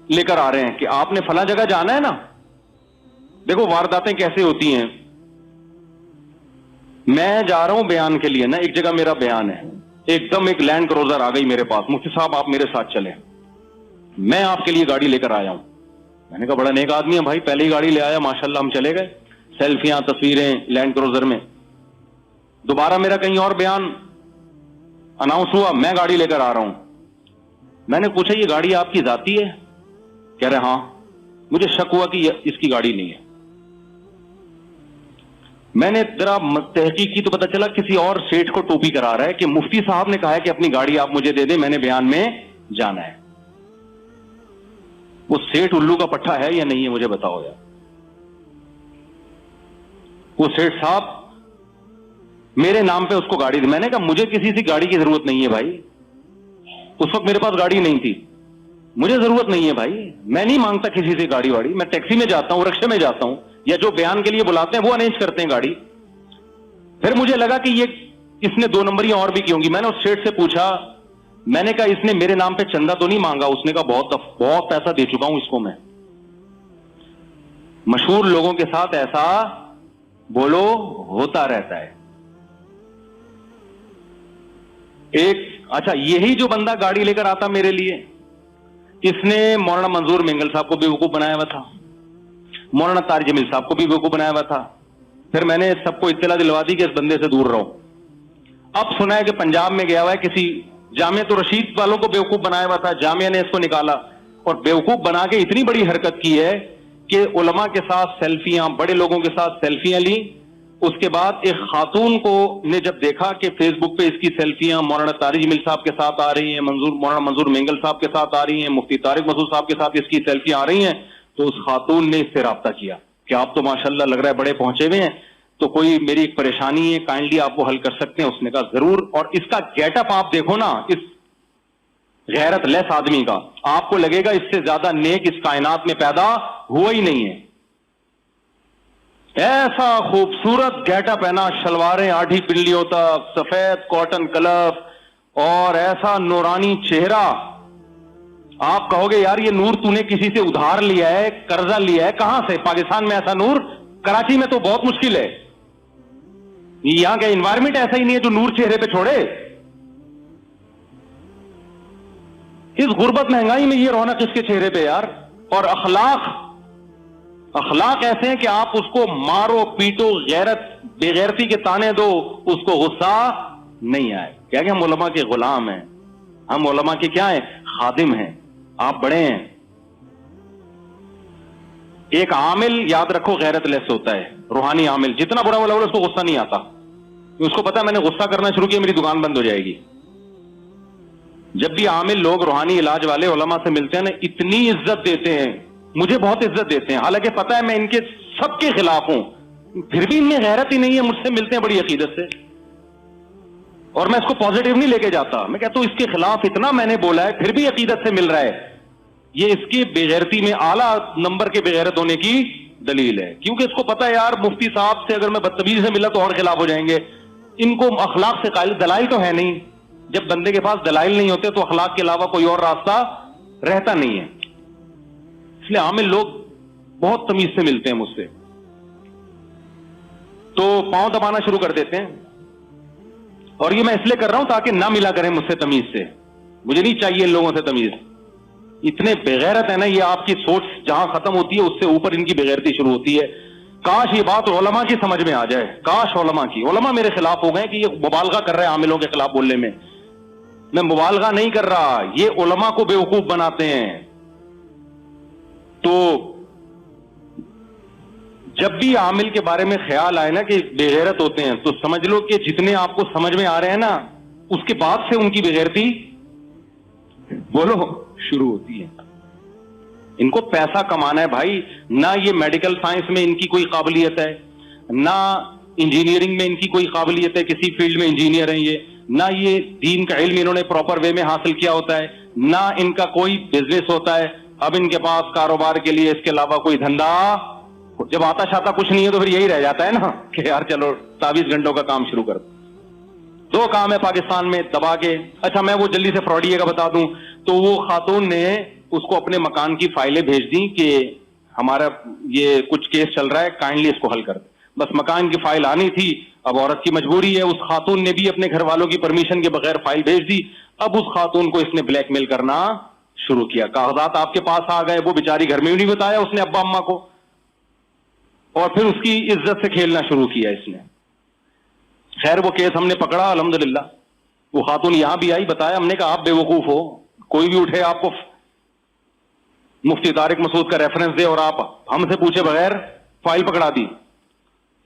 لے کر آ رہے ہیں کہ آپ نے فلاں جگہ جانا ہے نا. دیکھو وارداتیں کیسے ہوتی ہیں. میں جا رہا ہوں بیان کے لیے نا, ایک جگہ میرا بیان ہے, ایک دم ایک لینڈ کروزر آ گئی میرے پاس, مفتی صاحب آپ میرے ساتھ چلیں, میں آپ کے لیے گاڑی لے کر آیا ہوں. میں نے کہا بڑا نیک آدمی ہے بھائی, پہلے ہی گاڑی لے آیا, ماشاءاللہ. ہم چلے گئے, سیلفیاں, تصویریں لینڈ کروزر میں. دوبارہ میرا کہیں اور بیان اناؤنس ہوا, میں گاڑی لے کر آ رہا ہوں. میں نے پوچھا یہ گاڑی آپ کی ذاتی ہے؟ کہہ رہے ہاں. مجھے شک ہوا کہ اس کی گاڑی نہیں ہے. میں نے ذرا تحقیق کی تو پتا چلا کسی اور سیٹ کو ٹوپی کرا رہا ہے کہ مفتی صاحب نے کہا ہے کہ اپنی گاڑی آپ مجھے دے دیں, میں نے بیان میں جانا ہے. وہ سیٹ الو کا پٹھا ہے یا نہیں ہے مجھے بتاؤ یار. وہ سیٹ صاحب میرے نام پہ اس کو گاڑی دی. میں نے کہا مجھے کسی سے گاڑی کی ضرورت نہیں ہے بھائی, اس وقت میرے پاس گاڑی نہیں تھی. مجھے ضرورت نہیں ہے بھائی, میں نہیں مانگتا کسی سے گاڑی واڑی, میں ٹیکسی میں جاتا ہوں, رکشے میں جاتا ہوں, یا جو بیان کے لیے بلاتے ہیں وہ ارینج کرتے ہیں گاڑی. پھر مجھے لگا کہ یہ اس نے 2 نمبریاں اور بھی کی ہوں گی. میں نے اس سیٹ سے پوچھا, میں نے کہا اس نے میرے نام پہ چندہ تو نہیں مانگا؟ اس نے کہا بہت پیسہ دے چکا ہوں اس کو میں. مشہور لوگوں کے ساتھ ایسا بولو ہوتا رہتا ہے. اچھا, یہی جو بندہ گاڑی لے کر آتا میرے لیے, اس نے مولانا منظور مینگل صاحب کو بھی بیوقوف بنایا ہوا تھا, مولانا طارق جمیل صاحب کو بھی بیوقوف بنایا ہوا تھا. پھر میں نے سب کو اطلاع دلوا دی کہ اس بندے سے دور رہو. اب سنا ہے کہ پنجاب میں گیا ہوا ہے, کسی جامعۃ الرشید والوں کو بیوقوف بنایا ہوا تھا, جامعہ نے اس کو نکالا اور بیوقوف بنا کے اتنی بڑی حرکت کی ہے کہ علماء کے ساتھ سیلفیاں, بڑے لوگوں کے ساتھ سیلفیاں لی. اس کے بعد ایک خاتون کو نے جب دیکھا کہ فیس بک پہ اس کی سیلفیاں مولانا طارق جمیل صاحب کے ساتھ آ رہی ہیں, مولانا منظور مینگل صاحب کے ساتھ آ رہی ہیں, مفتی طارق مسعود صاحب کے ساتھ اس کی سیلفیاں آ رہی ہیں, تو اس خاتون نے اس سے رابطہ کیا کہ آپ تو ماشاءاللہ لگ رہا ہے بڑے پہنچے ہوئے ہیں, تو کوئی میری ایک پریشانی ہے, کائنڈلی آپ وہ حل کر سکتے ہیں؟ اس نے کہا ضرور. اور اس کا گیٹ اپ آپ دیکھو نا, اس غیرت لیس آدمی کا, آپ کو لگے گا اس سے زیادہ نیک اس کائنات میں پیدا ہوا ہی نہیں ہے. ایسا خوبصورت گیٹ اپ ہے نا, شلواریں آدھی پنڈلیوں تک, سفید کاٹن کلف, اور ایسا نورانی چہرہ. آپ کہو گے یار یہ نور تو نے کسی سے ادھار لیا ہے, قرضہ لیا ہے, کہاں سے؟ پاکستان میں ایسا نور, کراچی میں تو بہت مشکل ہے. یہاں کا انوائرمنٹ ایسا ہی نہیں ہے جو نور چہرے پہ چھوڑے. اس غربت مہنگائی میں یہ رونق اس کے چہرے پہ یار. اور اخلاق ایسے ہیں کہ آپ اس کو مارو پیٹو, غیرت بے غیرتی کے تانے دو, اس کو غصہ نہیں آئے. کیا کہ ہم علماء کے غلام ہیں, ہم علماء کے کیا ہیں؟ خادم ہیں. آپ بڑے ہیں. ایک عامل یاد رکھو غیرت لیس ہوتا ہے, روحانی عامل. جتنا برا والا اس کو غصہ نہیں آتا, اس کو پتا ہے میں نے غصہ کرنا شروع کیا میری دکان بند ہو جائے گی. جب بھی عامل لوگ روحانی علاج والے علماء سے ملتے ہیں نا, اتنی عزت دیتے ہیں, مجھے بہت عزت دیتے ہیں, حالانکہ پتا ہے میں ان کے سب کے خلاف ہوں, پھر بھی ان میں غیرت ہی نہیں ہے. مجھ سے ملتے ہیں بڑی عقیدت سے, اور میں اس کو پازیٹیو نہیں لے کے جاتا. میں کہتا ہوں اس کے خلاف اتنا میں نے بولا ہے, پھر بھی عقیدت سے مل رہا ہے. یہ اس کی بےغیرتی میں اعلیٰ نمبر کے بےغیرت ہونے کی دلیل ہے, کیونکہ اس کو پتا ہے یار مفتی صاحب سے اگر میں بدتمیزی سے ملا تو اور خلاف ہو جائیں گے. ان کو اخلاق سے قائل, دلائل تو ہے نہیں. جب بندے کے پاس دلائل نہیں ہوتے تو اخلاق کے علاوہ کوئی اور راستہ رہتا نہیں ہے. اس لیے عامل لوگ بہت تمیز سے ملتے ہیں مجھ سے, تو پاؤں دبانا شروع کر دیتے ہیں. اور یہ میں اس لیے کر رہا ہوں تاکہ نہ ملا کریں مجھ سے تمیز سے. مجھے نہیں چاہیے ان لوگوں سے تمیز. اتنے بغیرت ہے نا, یہ آپ کی سوچ جہاں ختم ہوتی ہے اس سے اوپر ان کی بغیرتی شروع ہوتی ہے. کاش یہ بات علماء کی سمجھ میں آ جائے, کاش علماء کی. علماء میرے خلاف ہو گئے کہ یہ مبالغہ کر رہے ہیں عاملوں کے خلاف بولنے میں. میں مبالغہ نہیں کر رہا, یہ علماء کو بیوقوف بناتے ہیں. تو جب بھی عامل کے بارے میں خیال آئے نا کہ بےغیرت ہوتے ہیں, تو سمجھ لو کہ جتنے آپ کو سمجھ میں آ رہے ہیں نا, اس کے بعد سے ان کی بےغیرتی بولو شروع ہوتی ہے. ان کو پیسہ کمانا ہے بھائی, نہ یہ میڈیکل سائنس میں ان کی کوئی قابلیت ہے, نہ انجینئرنگ میں ان کی کوئی قابلیت ہے, کسی فیلڈ میں انجینئر ہیں یہ, نہ یہ دین کا علم انہوں نے پراپر وے میں حاصل کیا ہوتا ہے, نہ ان کا کوئی بزنس ہوتا ہے. اب ان کے پاس کاروبار کے لیے اس کے علاوہ کوئی دھندا, جب آتا شاتا کچھ نہیں ہے تو پھر یہی رہ جاتا ہے نا کہ یار چلو 24 گھنٹوں کا کام شروع کر. 2 کام ہے پاکستان میں دبا کے. اچھا میں وہ جلدی سے فراڈیے کا بتا دوں, تو وہ خاتون نے اس کو اپنے مکان کی فائلیں بھیج دی کہ ہمارا یہ کچھ کیس چل رہا ہے, کائنڈلی اس کو حل کر دیں. بس مکان کی فائل آنی تھی, اب عورت کی مجبوری ہے. اس خاتون نے بھی اپنے گھر والوں کی پرمیشن کے بغیر فائل بھیج دی. اب اس خاتون کو اس نے بلیک میل کرنا شروع کیا. کاغذات آپ کے پاس آ گئے, وہ بیچاری گھر میں بھی نہیں بتایا اس نے ابا اماں کو, اور پھر اس کی عزت سے کھیلنا شروع کیا اس نے. خیر وہ کیس ہم نے پکڑا الحمدللہ. وہ خاتون یہاں بھی آئی, بتایا, ہم نے کہا آپ بے وقوف ہو, کوئی بھی اٹھے آپ کو مفتی طارق مسعود کا ریفرنس دے اور آپ ہم سے پوچھے بغیر فائل پکڑا دی.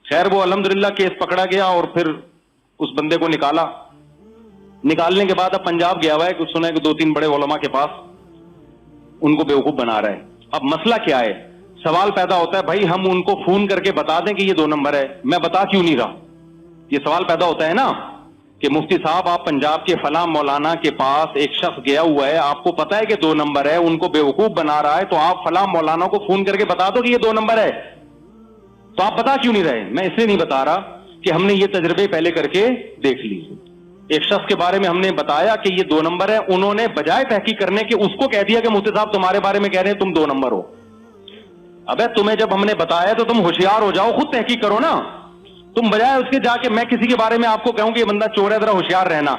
خیر وہ الحمدللہ کیس پکڑا گیا, اور پھر اس بندے کو نکالا. نکالنے کے بعد اب پنجاب گیا ہوا ہے, کچھ سنا ہے کہ 2-3 بڑے علماء کے پاس ان کو بیوقوف بنا رہا ہے. اب مسئلہ کیا ہے, سوال پیدا ہوتا ہے بھائی ہم ان کو فون کر کے بتا دیں کہ یہ 2 نمبر ہے, میں بتا کیوں نہیں رہا, یہ سوال پیدا ہوتا ہے نا کہ مفتی صاحب آپ پنجاب کے فلاں مولانا کے پاس ایک شخص گیا ہوا ہے, آپ کو پتا ہے کہ 2 نمبر ہے, ان کو بیوقوف بنا رہا ہے, تو آپ فلاں مولانا کو فون کر کے بتا دو کہ یہ 2 نمبر ہے. تو آپ بتا کیوں نہیں رہے؟ میں اس لیے نہیں بتا رہا کہ ہم نے یہ تجربے پہلے کر کے دیکھ لی. ایک شخص کے بارے میں ہم نے بتایا کہ یہ 2 نمبر ہے, انہوں نے بجائے تحقیق کرنے کے اس کو کہہ دیا کہ مفتی صاحب تمہارے بارے میں کہہ رہے ہیں تم 2 نمبر ہو. ابے تمہیں جب ہم نے بتایا تو تم ہوشیار ہو جاؤ, خود تحقیق کرو نا. تم بجائے اس کے جا کے میں کسی کے بارے میں آپ کو کہوں کہ یہ بندہ چور ہے ذرا ہوشیار رہنا,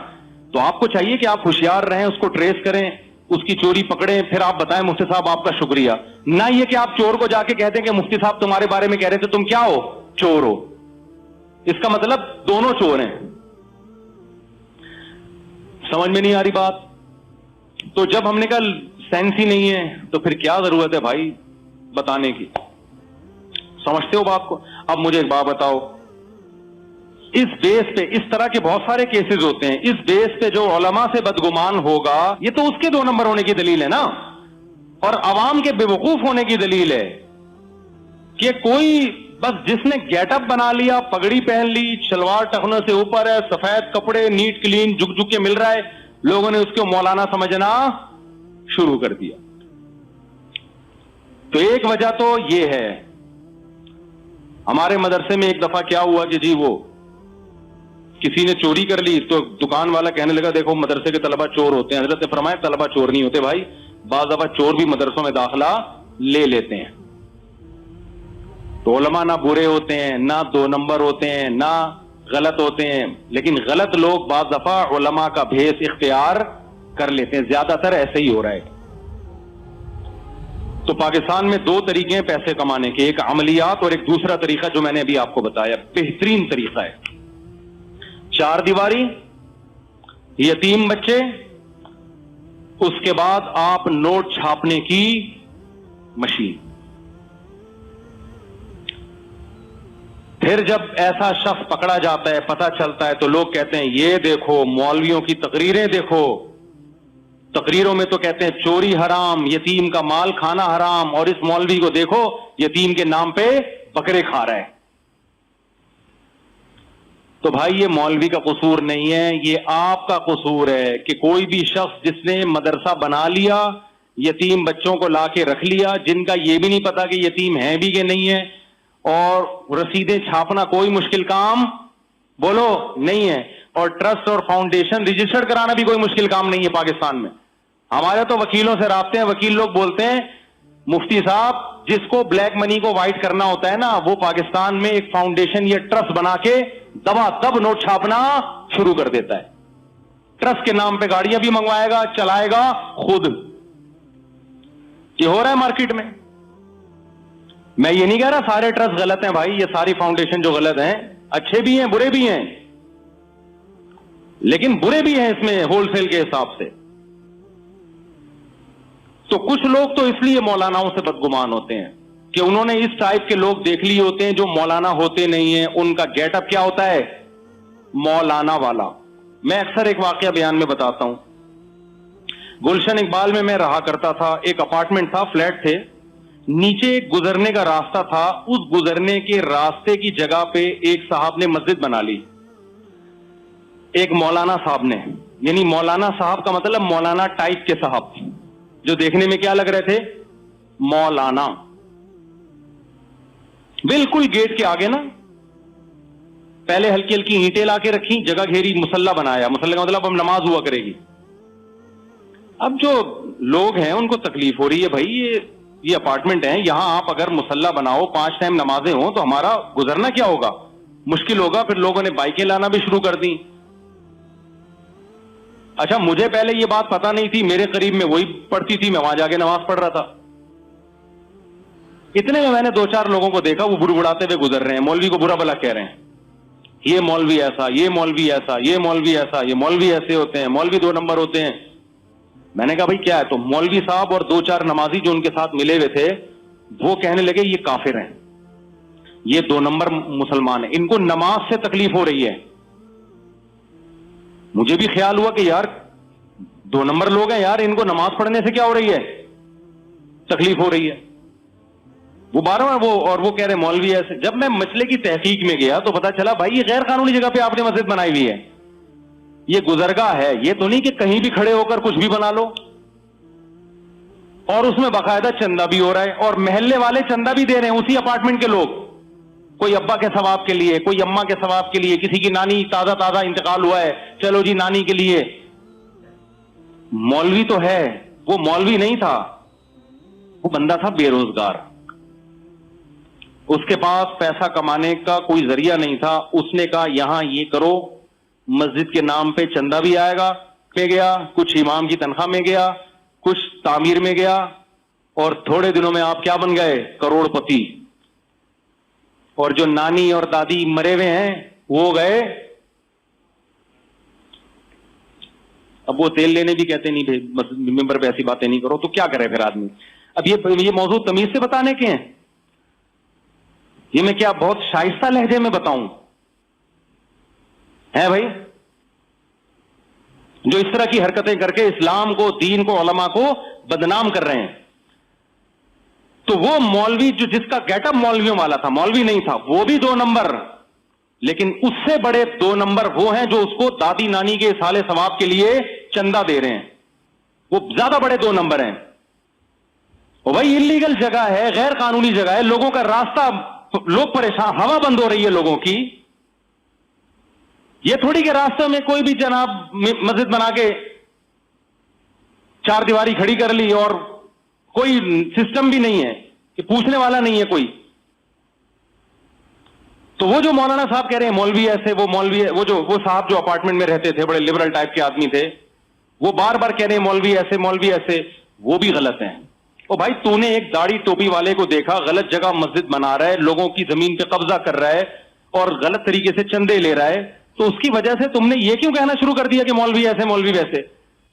تو آپ کو چاہیے کہ آپ ہوشیار رہیں, اس کو ٹریس کریں, اس کی چوری پکڑیں, پھر آپ بتائیں مفتی صاحب آپ کا شکریہ. نہ یہ کہ آپ چور کو جا کے کہتے ہیں کہ مفتی صاحب تمہارے بارے میں کہہ رہے تھے تم کیا ہو, چور ہو. اس کا مطلب دونوں چور ہیں. سمجھ میں نہیں آ رہی بات؟ تو جب ہم نے کہا سینس ہی نہیں ہے تو پھر کیا ضرورت ہے بھائی بتانے کی. سمجھتے ہو بات کو؟ اب مجھے ایک بات بتاؤ, اس بیس پہ اس طرح کے بہت سارے کیسز ہوتے ہیں, اس بیس پہ جو علماء سے بدگمان ہوگا یہ تو اس کے 2 نمبر ہونے کی دلیل ہے نا, اور عوام کے بے وقوف ہونے کی دلیل ہے کہ کوئی بس جس نے گیٹ اپ بنا لیا, پگڑی پہن لی, شلوار ٹخنوں سے اوپر ہے, سفید کپڑے, نیٹ کلین جھک جھک کے مل رہا ہے, لوگوں نے اس کو مولانا سمجھنا شروع کر دیا. تو ایک وجہ تو یہ ہے. ہمارے مدرسے میں ایک دفعہ کیا ہوا کہ جی وہ کسی نے چوری کر لی, تو دکان والا کہنے لگا دیکھو مدرسے کے طلبہ چور ہوتے ہیں. حضرت نے فرمایا طلبہ چور نہیں ہوتے بھائی, بعض دفعہ چور بھی مدرسوں میں داخلہ لے لیتے ہیں. تو علماء نہ برے ہوتے ہیں, نہ 2 نمبر ہوتے ہیں, نہ غلط ہوتے ہیں, لیکن غلط لوگ بعض دفعہ علماء کا بھیس اختیار کر لیتے ہیں. زیادہ تر ایسے ہی ہو رہا ہے. تو پاکستان میں 2 طریقے ہیں پیسے کمانے کے, ایک عملیات اور ایک دوسرا طریقہ جو میں نے ابھی آپ کو بتایا, بہترین طریقہ ہے. 4 دیواری, یتیم بچے, اس کے بعد آپ نوٹ چھاپنے کی مشین. پھر جب ایسا شخص پکڑا جاتا ہے, پتہ چلتا ہے, تو لوگ کہتے ہیں یہ دیکھو مولویوں کی تقریریں دیکھو, تقریروں میں تو کہتے ہیں چوری حرام, یتیم کا مال کھانا حرام, اور اس مولوی کو دیکھو یتیم کے نام پہ بکرے کھا رہا ہے. تو بھائی یہ مولوی کا قصور نہیں ہے, یہ آپ کا قصور ہے کہ کوئی بھی شخص جس نے مدرسہ بنا لیا, یتیم بچوں کو لا کے رکھ لیا, جن کا یہ بھی نہیں پتا کہ یتیم ہیں بھی کہ نہیں ہے, اور رسیدیں چھاپنا کوئی مشکل کام بولو نہیں ہے, اور ٹرسٹ اور فاؤنڈیشن رجسٹرڈ کرانا بھی کوئی مشکل کام نہیں ہے پاکستان میں. ہمارے تو وکیلوں سے رابطے ہیں, وکیل لوگ بولتے ہیں مفتی صاحب جس کو بلیک منی کو وائٹ کرنا ہوتا ہے نا, وہ پاکستان میں ایک فاؤنڈیشن یا ٹرسٹ بنا کے دبا دب نوٹ چھاپنا شروع کر دیتا ہے. ٹرسٹ کے نام پہ گاڑیاں بھی منگوائے گا, چلائے گا خود. یہ ہو رہا ہے مارکیٹ میں. میں یہ نہیں کہہ رہا سارے ٹرسٹ غلط ہیں بھائی, یہ ساری فاؤنڈیشن جو غلط ہیں, اچھے بھی ہیں برے بھی ہیں, لیکن برے بھی ہیں اس میں ہول سیل کے حساب سے. تو کچھ لوگ تو اس لیے مولاناؤں سے بدگمان ہوتے ہیں کہ انہوں نے اس ٹائپ کے لوگ دیکھ لیے ہوتے ہیں جو مولانا ہوتے نہیں ہیں, ان کا گیٹ اپ کیا ہوتا ہے مولانا والا. میں اکثر ایک واقعہ بیان میں بتاتا ہوں. گلشن اقبال میں رہا کرتا تھا, ایک اپارٹمنٹ تھا, فلیٹ تھے, نیچے گزرنے کا راستہ تھا, اس گزرنے کے راستے کی جگہ پہ ایک صاحب نے مسجد بنا لی, ایک مولانا صاحب نے. یعنی مولانا صاحب کا مطلب مولانا ٹائپ کے صاحب جو دیکھنے میں کیا لگ رہے تھے مولانا. بالکل گیٹ کے آگے نا پہلے ہلکی ہلکی اینٹیں لا کے رکھی, جگہ گھیری, مصلی بنایا. مصلی کا مطلب اب نماز ہوا کرے گی. اب جو لوگ ہیں ان کو تکلیف ہو رہی ہے, بھائی یہ اپارٹمنٹ ہے, یہاں آپ اگر مصلی بناؤ 5 ٹائم نمازیں ہوں تو ہمارا گزرنا کیا ہوگا, مشکل ہوگا. پھر لوگوں نے بائکیں لانا بھی شروع کر دی. اچھا مجھے پہلے یہ بات پتا نہیں تھی, میرے قریب میں وہی پڑھتی تھی, میں وہاں جا کے نماز پڑھ رہا تھا. اتنے میں نے 2-4 لوگوں کو دیکھا وہ بڑبڑاتے ہوئے گزر رہے ہیں, مولوی کو برا بلا کہہ رہے ہیں, یہ مولوی ایسا, یہ مولوی ایسا, یہ مولوی ایسا, یہ مولوی ایسے ہوتے ہیں, مولوی 2 نمبر ہوتے ہیں. میں نے کہا بھائی کیا ہے؟ تو مولوی صاحب اور 2-4 نمازی جو ان کے ساتھ ملے ہوئے تھے وہ کہنے لگے یہ کافر ہیں, یہ 2 نمبر مسلمان ہیں, ان کو نماز سے تکلیف ہو رہی ہے. مجھے بھی خیال ہوا کہ یار 2 نمبر لوگ ہیں یار, ان کو نماز پڑھنے سے کیا ہو رہی ہے, تکلیف ہو رہی ہے. وہ بار بار وہ کہہ رہے مولوی ایسے. جب میں مسئلے کی تحقیق میں گیا تو پتا چلا بھائی یہ غیر قانونی جگہ پہ آپ نے مسجد بنائی ہوئی ہے. یہ گزرگاہ ہے، یہ تو نہیں کہ کہیں بھی کھڑے ہو کر کچھ بھی بنا لو، اور اس میں باقاعدہ چندہ بھی ہو رہا ہے، اور محلے والے چندہ بھی دے رہے ہیں، اسی اپارٹمنٹ کے لوگ، کوئی ابا کے ثواب کے لیے، کوئی اماں کے ثواب کے لیے، کسی کی نانی تازہ انتقال ہوا ہے، چلو جی نانی کے لیے۔ مولوی تو ہے، وہ مولوی نہیں تھا، وہ بندہ تھا بے روزگار، اس کے پاس پیسہ کمانے کا کوئی ذریعہ نہیں تھا، اس نے کہا یہاں یہ کرو، مسجد کے نام پہ چندہ بھی آئے گا، پہ گیا، کچھ امام کی تنخواہ میں گیا، کچھ تعمیر میں گیا، اور تھوڑے دنوں میں آپ کیا بن گئے؟ کروڑ پتی۔ اور جو نانی اور دادی مرے ہوئے ہیں وہ گئے، اب وہ تیل لینے بھی کہتے نہیں بھائی ممبر پہ ایسی باتیں نہیں کرو، تو کیا کرے پھر آدمی؟ اب یہ موضوع تمیز سے بتانے کے ہیں، یہ میں کیا بہت شائستہ لہجے میں بتاؤں؟ ہے بھائی جو اس طرح کی حرکتیں کر کے اسلام کو، دین کو، علماء کو بدنام کر رہے ہیں۔ تو وہ مولوی جو جس کا گیٹ اپ مولویوں والا تھا، مولوی نہیں تھا، وہ بھی 2 نمبر، لیکن اس سے بڑے 2 نمبر وہ ہیں جو اس کو دادی نانی کے اصالے ثواب کے لیے چندہ دے رہے ہیں، وہ زیادہ بڑے 2 نمبر ہیں۔ وہی انلیگل جگہ ہے، غیر قانونی جگہ ہے، لوگوں کا راستہ، لوگ پریشان، ہوا بند ہو رہی ہے لوگوں کی۔ یہ تھوڑی کہ راستوں میں کوئی بھی جناب مسجد بنا کے 4 دیواری کھڑی کر لی اور کوئی سسٹم بھی نہیں ہے کہ پوچھنے والا نہیں ہے کوئی۔ تو وہ جو مولانا صاحب کہہ رہے ہیں مولوی ایسے، وہ مولوی، وہ صاحب جو اپارٹمنٹ میں رہتے تھے، بڑے لبرل ٹائپ کے آدمی تھے، وہ بار بار کہہ رہے ہیں مولوی ایسے، مولوی ایسے، وہ بھی غلط ہیں۔ او بھائی تو نے ایک داڑھی ٹوپی والے کو دیکھا غلط جگہ مسجد بنا رہا ہے، لوگوں کی زمین پہ قبضہ کر رہا ہے اور غلط طریقے سے چندے لے رہا ہے، تو اس کی وجہ سے تم نے یہ کیوں کہنا شروع کر دیا کہ مولوی ایسے، مولوی ویسے؟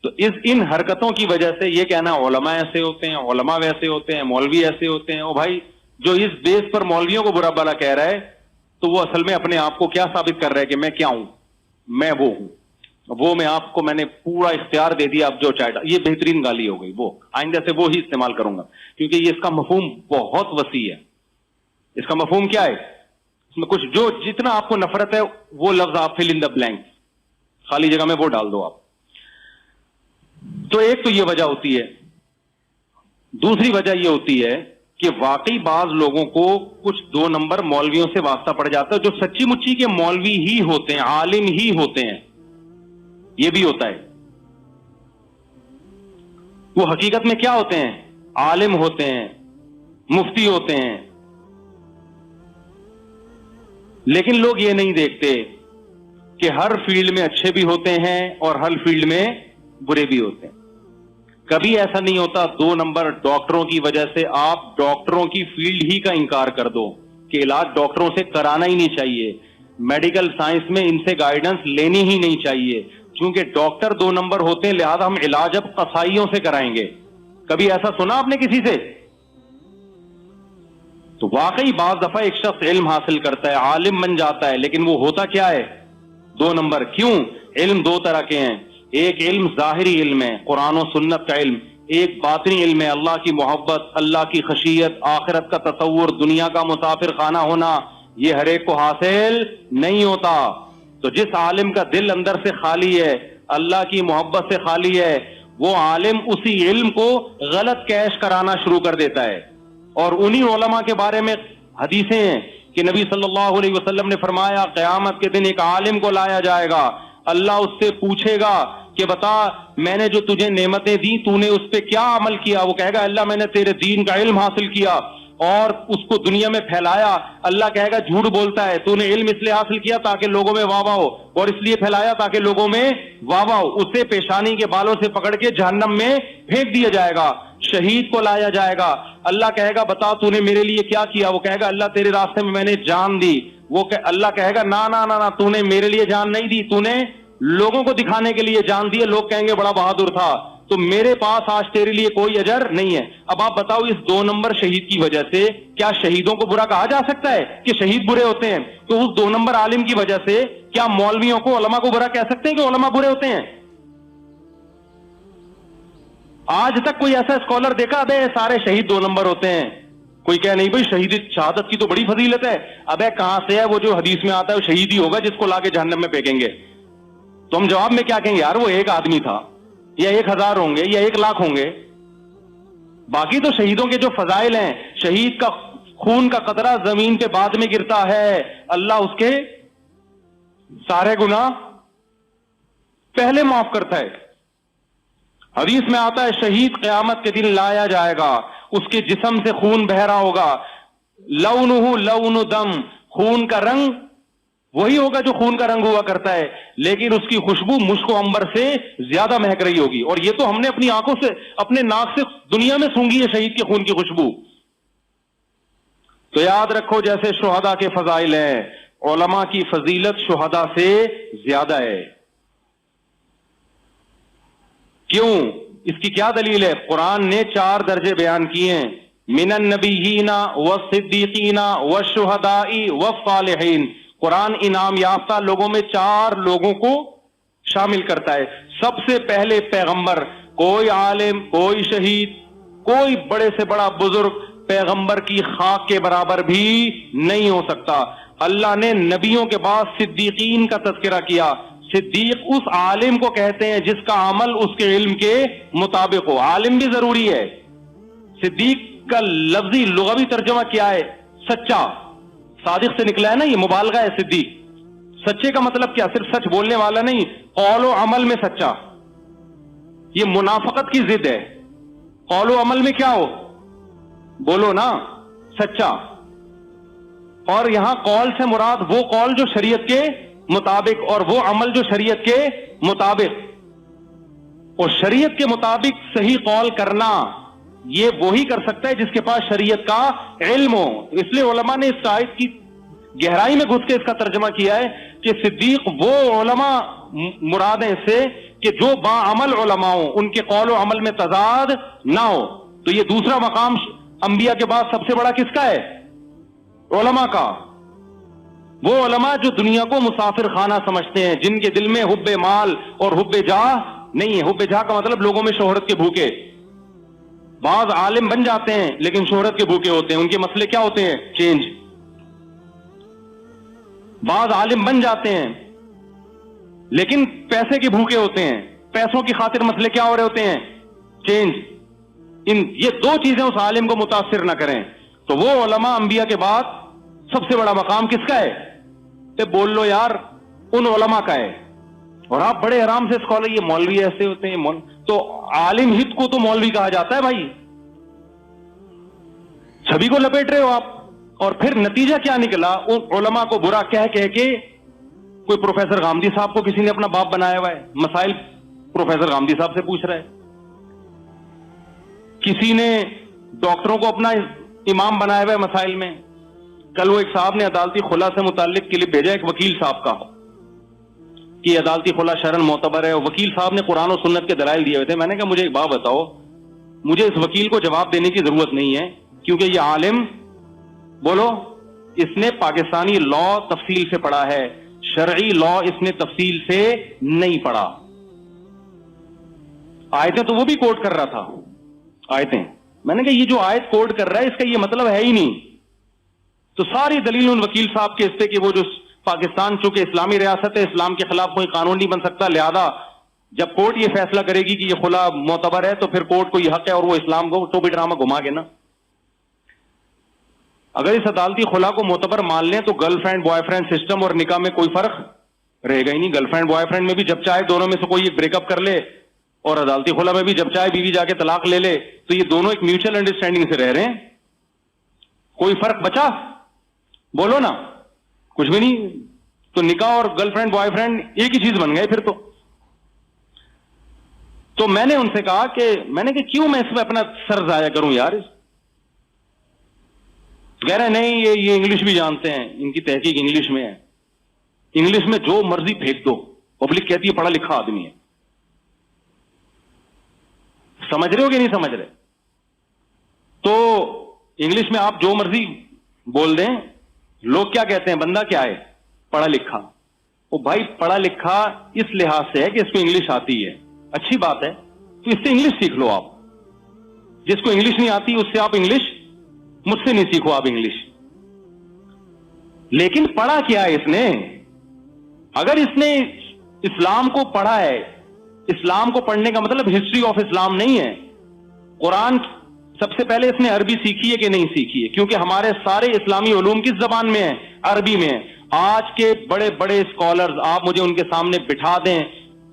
تو ان حرکتوں کی وجہ سے یہ کہنا علماء ایسے ہوتے ہیں، علماء ویسے ہوتے ہیں، مولوی ایسے ہوتے ہیں۔ او بھائی جو اس بیس پر مولویوں کو برا بھلا کہہ رہا ہے، تو وہ اصل میں اپنے آپ کو کیا ثابت کر رہا ہے کہ میں کیا ہوں؟ میں وہ ہوں، وہ میں آپ کو میں نے پورا اختیار دے دیا، اب جو چاہتا۔ یہ بہترین گالی ہو گئی، وہ آئندہ سے وہ ہی استعمال کروں گا، کیونکہ یہ اس کا مفہوم بہت وسیع ہے۔ اس کا مفہوم کیا ہے؟ اس میں کچھ جو جتنا آپ کو نفرت ہے وہ لفظ آپ فل ان دا بلینک، خالی جگہ میں وہ ڈال دو آپ۔ تو ایک تو یہ وجہ ہوتی ہے، دوسری وجہ یہ ہوتی ہے کہ واقعی بعض لوگوں کو کچھ 2 نمبر مولویوں سے واسطہ پڑ جاتا ہے، جو سچی مچی کے مولوی ہی ہوتے ہیں، عالم ہی ہوتے ہیں، یہ بھی ہوتا ہے۔ وہ حقیقت میں کیا ہوتے ہیں؟ عالم ہوتے ہیں، مفتی ہوتے ہیں، لیکن لوگ یہ نہیں دیکھتے کہ ہر فیلڈ میں اچھے بھی ہوتے ہیں اور ہر فیلڈ میں برے بھی ہوتے ہیں۔ کبھی ایسا نہیں ہوتا 2 نمبر ڈاکٹروں کی وجہ سے آپ ڈاکٹروں کی فیلڈ ہی کا انکار کر دو کہ علاج ڈاکٹروں سے کرانا ہی نہیں چاہیے، میڈیکل سائنس میں ان سے گائیڈنس لینی ہی نہیں چاہیے، چونکہ ڈاکٹر 2 نمبر ہوتے ہیں، لہذا ہم علاج اب قصائیوں سے کرائیں گے۔ کبھی ایسا سنا آپ نے کسی سے؟ تو واقعی بعض دفعہ ایک شخص علم حاصل کرتا ہے، عالم بن جاتا ہے، لیکن وہ ہوتا کیا ہے؟ 2 نمبر۔ کیوں؟ علم 2 طرح کے ہیں، ایک علم ظاہری علم ہے، قرآن و سنت کا علم، ایک باطنی علم ہے، اللہ کی محبت، اللہ کی خشیت، آخرت کا تصور، دنیا کا مسافر خانہ ہونا۔ یہ ہر ایک کو حاصل نہیں ہوتا۔ تو جس عالم کا دل اندر سے خالی ہے، اللہ کی محبت سے خالی ہے، وہ عالم اسی علم کو غلط کیش کرانا شروع کر دیتا ہے۔ اور انہی علماء کے بارے میں حدیثیں ہیں کہ نبی صلی اللہ علیہ وسلم نے فرمایا قیامت کے دن ایک عالم کو لایا جائے گا، اللہ اس سے پوچھے گا کہ بتا میں نے جو تجھے نعمتیں دی تو نے اس پہ کیا عمل کیا؟ وہ کہے گا اللہ میں نے تیرے دین کا علم حاصل کیا اور اس کو دنیا میں پھیلایا۔ اللہ کہے گا جھوٹ بولتا ہے، تو نے علم اس لیے حاصل کیا تاکہ لوگوں میں واہ واہ ہو، اور اس لیے پھیلایا تاکہ لوگوں میں واہ واہ ہو۔ اسے پیشانی کے بالوں سے پکڑ کے جہنم میں پھینک دیا جائے گا۔ شہید کو لایا جائے گا، اللہ کہے گا بتا تو نے میرے لیے کیا کیا؟ وہ کہے گا اللہ تیرے راستے میں نے جان دی۔ وہ اللہ کہے گا نا نا نا نا، تو نے میرے لیے جان نہیں دی، تو نے لوگوں کو دکھانے کے لیے جان دی ہے، لوگ کہیں گے بڑا بہادر تھا، تو میرے پاس آج تیرے لیے کوئی اجر نہیں ہے۔ اب آپ بتاؤ اس 2 نمبر شہید کی وجہ سے کیا شہیدوں کو برا کہا جا سکتا ہے کہ شہید برے ہوتے ہیں؟ تو اس 2 نمبر عالم کی وجہ سے کیا مولویوں کو، علماء کو برا کہہ سکتے ہیں کہ علماء برے ہوتے ہیں؟ آج تک کوئی ایسا اسکالر دیکھا ابے سارے شہید 2 نمبر ہوتے ہیں؟ کوئی کہے نہیں بھائی شہید شہادت کی تو بڑی فضیلت ہے۔ ابے کہاں سے ہے؟ وہ جو حدیث میں آتا ہے وہ شہید ہی ہوگا جس کو لا کے جہنم میں پھینکیں گے۔ تو ہم جواب میں کیا کہیں گے؟ یار وہ ایک آدمی تھا، یا 1000 ہوں گے، یا 1,00,000 ہوں گے. باقی تو شہیدوں کے جو فضائل ہیں، شہید کا خون کا قطرہ زمین پہ بعد میں گرتا ہے، اللہ اس کے سارے گناہ پہلے معاف کرتا ہے. حدیث میں آتا ہے شہید قیامت کے دن لایا جائے گا، اس کے جسم سے خون بہ رہا ہوگا، لونہ لون دم، خون کا رنگ وہی ہوگا جو خون کا رنگ ہوا کرتا ہے، لیکن اس کی خوشبو مشک و عنبر سے زیادہ مہک رہی ہوگی. اور یہ تو ہم نے اپنی آنکھوں سے، اپنے ناک سے دنیا میں سونگھی ہے شہید کے خون کی خوشبو. تو یاد رکھو جیسے شہداء کے فضائل ہیں، علماء کی فضیلت شہداء سے زیادہ ہے. کیوں؟ اس کی کیا دلیل ہے؟ قرآن نے 4 درجے بیان کیے ہیں، من النبیین والصدیقین والشہداء والصالحین. قرآن انعام یافتہ لوگوں میں 4 لوگوں کو شامل کرتا ہے. سب سے پہلے پیغمبر، کوئی عالم، کوئی شہید، کوئی بڑے سے بڑا بزرگ پیغمبر کی خاک کے برابر بھی نہیں ہو سکتا. اللہ نے نبیوں کے بعد صدیقین کا تذکرہ کیا. صدیق اس عالم کو کہتے ہیں جس کا عمل اس کے علم کے مطابق ہو. عالم بھی ضروری ہے. صدیق کا لفظی لغوی ترجمہ کیا ہے؟ سچا. صادق سے نکلا ہے نا، یہ مبالغہ ہے. صدیق سچے کا مطلب کیا؟ صرف سچ بولنے والا نہیں، قول و عمل میں سچا. یہ منافقت کی ضد ہے. قول و عمل میں کیا ہو؟ بولو نا سچا. اور یہاں قول سے مراد وہ قول جو شریعت کے مطابق، اور وہ عمل جو شریعت کے مطابق. اور شریعت کے مطابق صحیح قول کرنا یہ وہی کر سکتا ہے جس کے پاس شریعت کا علم ہو. اس لیے علماء نے اس آیت کی گہرائی میں گھس کے اس کا ترجمہ کیا ہے کہ صدیق وہ علماء مراد ہیں اس سے کہ جو باعمل علماء ہوں، ان کے قول و عمل میں تضاد نہ ہو. تو یہ دوسرا مقام انبیاء کے بعد سب سے بڑا کس کا ہے؟ علماء کا. وہ علماء جو دنیا کو مسافر خانہ سمجھتے ہیں، جن کے دل میں حب مال اور حب جاہ نہیں ہے. حب جاہ کا مطلب لوگوں میں شہرت کے بھوکے. بعض عالم بن جاتے ہیں لیکن شہرت کے بھوکے ہوتے ہیں. ان کے مسئلے کیا ہوتے ہیں؟ چینج. بعض عالم بن جاتے ہیں لیکن پیسے کے بھوکے ہوتے ہیں. پیسوں کی خاطر مسئلے کیا ہو رہے ہوتے ہیں؟ چینج. یہ 2 چیزیں اس عالم کو متاثر نہ کریں. تو وہ علماء انبیاء کے بعد سب سے بڑا مقام کس کا ہے؟ بول لو یار، ان علماء کا ہے. اور آپ بڑے آرام سے اسکالر، یہ مولوی ایسے ہوتے ہیں. تو عالم ہت کو تو مولوی کہا جاتا ہے بھائی. سبھی کو لپیٹ رہے ہو آپ. اور پھر نتیجہ کیا نکلا؟ ان علماء کو برا کہہ کے کوئی پروفیسر غامدی صاحب کو کسی نے اپنا باپ بنایا ہوا ہے، مسائل پروفیسر غامدی صاحب سے پوچھ رہا ہے. کسی نے ڈاکٹروں کو اپنا امام بنایا ہوا ہے مسائل میں. کل وہ ایک صاحب نے عدالتی خلا سے متعلق کلپ بھیجا ایک وکیل صاحب کا کہ عدالتی خلا شرعن معتبر ہے. وکیل صاحب نے قرآن و سنت کے دلائل دیے ہوئے تھے. میں نے کہا مجھے ایک بات بتاؤ، مجھے اس وکیل کو جواب دینے کی ضرورت نہیں ہے کیونکہ یہ عالم، بولو، اس نے پاکستانی لا تفصیل سے پڑھا ہے، شرعی لا اس نے تفصیل سے نہیں پڑھا. آیتیں تو وہ بھی کوٹ کر رہا تھا. آیتیں میں نے کہا یہ جو آیت کوٹ کر رہا ہے اس کا یہ مطلب ہے ہی نہیں. تو ساری دلیل ان وکیل صاحب کے اس پہ کہ وہ جو پاکستان چونکہ اسلامی ریاست ہے، اسلام کے خلاف کوئی قانون نہیں بن سکتا، لہذا جب کورٹ یہ فیصلہ کرے گی کہ یہ خلا معتبر ہے تو پھر کورٹ کو یہ حق ہے اور وہ اسلام کو ٹوپی ڈرامہ گھما گے نا. اگر اس عدالتی خلا کو معتبر مان لیں تو girl friend boy friend system اور نکاح میں کوئی فرق رہے گا ہی نہیں. گرل فرینڈ بوائے فرینڈ میں بھی جب چاہے دونوں میں سے کوئی ایک بریک اپ کر لے، اور عدالتی خلا میں بھی جب چاہے بیوی جا کے طلاق لے لے، تو یہ دونوں ایک میوچل انڈرسٹینڈنگ سے رہ رہے ہیں. کوئی فرق بچا؟ بولو نا. کچھ بھی نہیں. تو نکاح اور گرل فرینڈ بوائے فرینڈ ایک ہی چیز بن گئے پھر تو میں نے ان سے کہا کہ کیوں میں اس میں اپنا سر ضائع کروں یار. کہہ رہے نہیں یہ انگلش بھی جانتے ہیں، ان کی تحقیق انگلش میں ہے، انگلش میں جو مرضی پھینک دو، پبلک کہتی ہے پڑھا لکھا آدمی ہے. سمجھ رہے ہو کہ نہیں سمجھ رہے؟ تو انگلش میں آپ جو مرضی بول دیں، لوگ کیا کہتے ہیں؟ بندہ کیا ہے؟ پڑھا لکھا. وہ بھائی پڑھا لکھا اس لحاظ سے ہے کہ اس کو انگلش آتی ہے، اچھی بات ہے، تو اس سے انگلش سیکھ لو. آپ جس کو انگلش نہیں آتی اس سے آپ انگلش، مجھ سے نہیں سیکھو آپ انگلش. لیکن پڑھا کیا ہے اس نے؟ اگر اس نے اسلام کو پڑھا ہے. اسلام کو پڑھنے کا مطلب ہسٹری آف اسلام نہیں ہے. قرآن سب سے پہلے اس نے عربی سیکھی ہے کہ نہیں سیکھی ہے؟ کیونکہ ہمارے سارے اسلامی علوم کس زبان میں ہیں؟ عربی میں ہیں. آج کے بڑے بڑے اسکالرز آپ مجھے ان کے سامنے بٹھا دیں,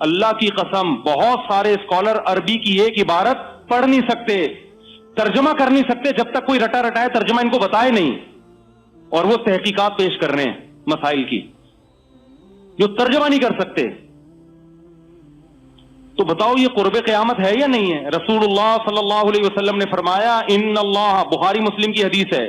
اللہ کی قسم بہت سارے اسکالر عربی کی ایک عبارت پڑھ نہیں سکتے, ترجمہ کر نہیں سکتے جب تک کوئی رٹا رٹائے ترجمہ ان کو بتائے نہیں, اور وہ تحقیقات پیش کر رہے ہیں مسائل کی جو ترجمہ نہیں کر سکتے. تو بتاؤ یہ قرب قیامت ہے یا نہیں ہے؟ رسول اللہ صلی اللہ علیہ وسلم نے فرمایا, ان اللہ, بخاری مسلم کی حدیث ہے,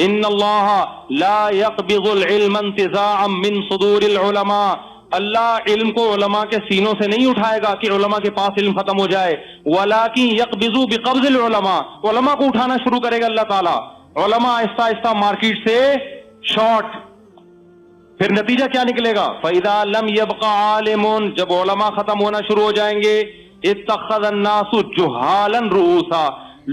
ان اللہ لا يقبض العلم انتزاعا من صدور العلماء, اللہ علم کو علماء کے سینوں سے نہیں اٹھائے گا کہ علماء کے پاس علم ختم ہو جائے, ولکن يقبض بقبض العلماء, علماء کو اٹھانا شروع کرے گا اللہ تعالیٰ. علماء آہستہ آہستہ مارکیٹ سے شارٹ. پھر نتیجہ کیا نکلے گا؟ فَإِذَا لَمْ يَبْقَ عَالِمٌ, جب علماء ختم ہونا شروع ہو جائیں گے, اتَّخَذَ النَّاسُ جُهَالًا رُؤُوسًا,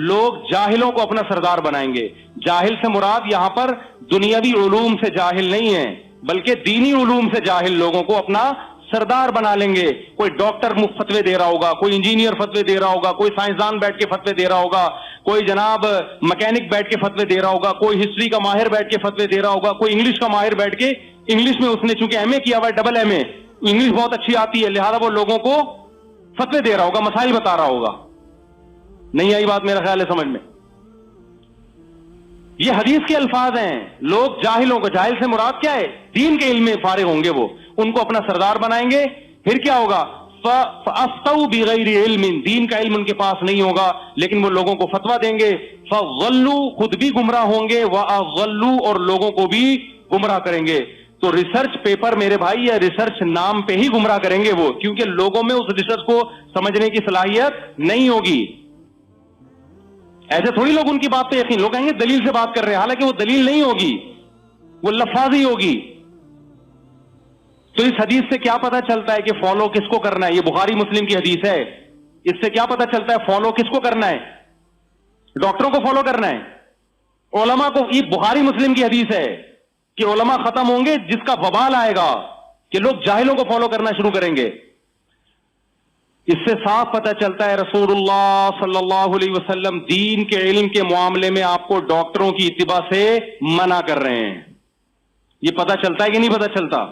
لوگ جاہلوں کو اپنا سردار بنائیں گے. جاہل سے مراد یہاں پر دنیاوی علوم سے جاہل نہیں ہے, بلکہ دینی علوم سے جاہل لوگوں کو اپنا سردار بنا لیں گے. کوئی ڈاکٹر فتوے دے رہا ہوگا, کوئی انجینئر فتوے دے رہا ہوگا, کوئی سائنسدان بیٹھ کے فتوے دے رہا ہوگا, کوئی جناب مکینک بیٹھ کے فتوے دے رہا ہوگا, کوئی ہسٹری کا ماہر بیٹھ کے فتوے دے رہا ہوگا, کوئی انگلش کا ماہر بیٹھ کے, انگلش میں اس نے چونکہ ایم اے کیا ہوا ہے, ڈبل ایم اے, انگلش بہت اچھی آتی ہے, لہذا وہ لوگوں کو فتوے دے رہا ہوگا, مسائل بتا رہا ہوگا. نہیں آئی بات میرا خیال ہے سمجھ میں؟ یہ حدیث کے الفاظ ہیں. لوگ جاہلوں کو, جاہل سے مراد کیا ہے؟ دین کے علم میں فارغ ہوں گے, وہ ان کو اپنا سردار بنائیں گے. پھر کیا ہوگا؟ فَأَفْتَوْا بِغَيْرِ عِلْمٍ, دین کا علم ان کے پاس نہیں ہوگا لیکن وہ لوگوں کو فتویٰ دیں گے. فَضَلُّوا, خود بھی گمراہ ہوں گے, وَأَضَلُّوا, اور لوگوں کو بھی گمراہ کریں گے. تو ریسرچ پیپر میرے بھائی یا ریسرچ نام پہ ہی گمراہ کریں گے وہ, کیونکہ لوگوں میں اس ریسرچ کو سمجھنے کی صلاحیت نہیں ہوگی. ایسے تھوڑی لوگ ان کی بات پہ یقین, لوگ کہیں گے دلیل سے بات کر رہے ہیں, حالانکہ وہ دلیل نہیں ہوگی, وہ لفاظی ہوگی. تو اس حدیث سے کیا پتا چلتا ہے کہ فالو کس کو کرنا ہے؟ یہ بخاری مسلم کی حدیث ہے. اس سے کیا پتا چلتا ہے فالو کس کو کرنا ہے؟ ڈاکٹروں کو فالو کرنا ہے, علماء کو؟ یہ بخاری مسلم کی حدیث ہے کہ علماء ختم ہوں گے, جس کا وبال آئے گا کہ لوگ جاہلوں کو فالو کرنا شروع کریں گے. اس سے صاف پتہ چلتا ہے رسول اللہ صلی اللہ علیہ وسلم دین کے علم کے معاملے میں آپ کو ڈاکٹروں کی اتباع سے منع کر رہے ہیں. یہ پتہ چلتا ہے کہ نہیں پتہ چلتا؟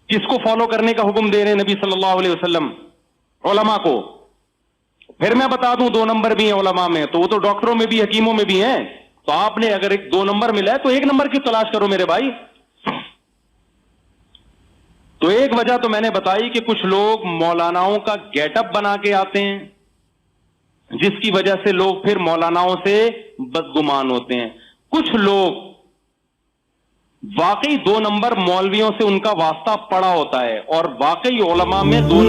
کس کو فالو کرنے کا حکم دے رہے ہیں نبی صلی اللہ علیہ وسلم؟ علماء کو. پھر میں بتا دوں 2 نمبر بھی ہیں علماء میں, تو وہ تو ڈاکٹروں میں بھی, حکیموں میں بھی ہیں. تو آپ نے اگر 2 نمبر ملا ہے تو 1 نمبر کی تلاش کرو میرے بھائی. تو ایک وجہ تو میں نے بتائی کہ کچھ لوگ مولاناؤں کا گیٹ اپ بنا کے آتے ہیں, جس کی وجہ سے لوگ پھر مولاناؤں سے بدگمان ہوتے ہیں. کچھ لوگ واقعی 2 نمبر مولویوں سے ان کا واسطہ پڑا ہوتا ہے, اور واقعی علماء میں 2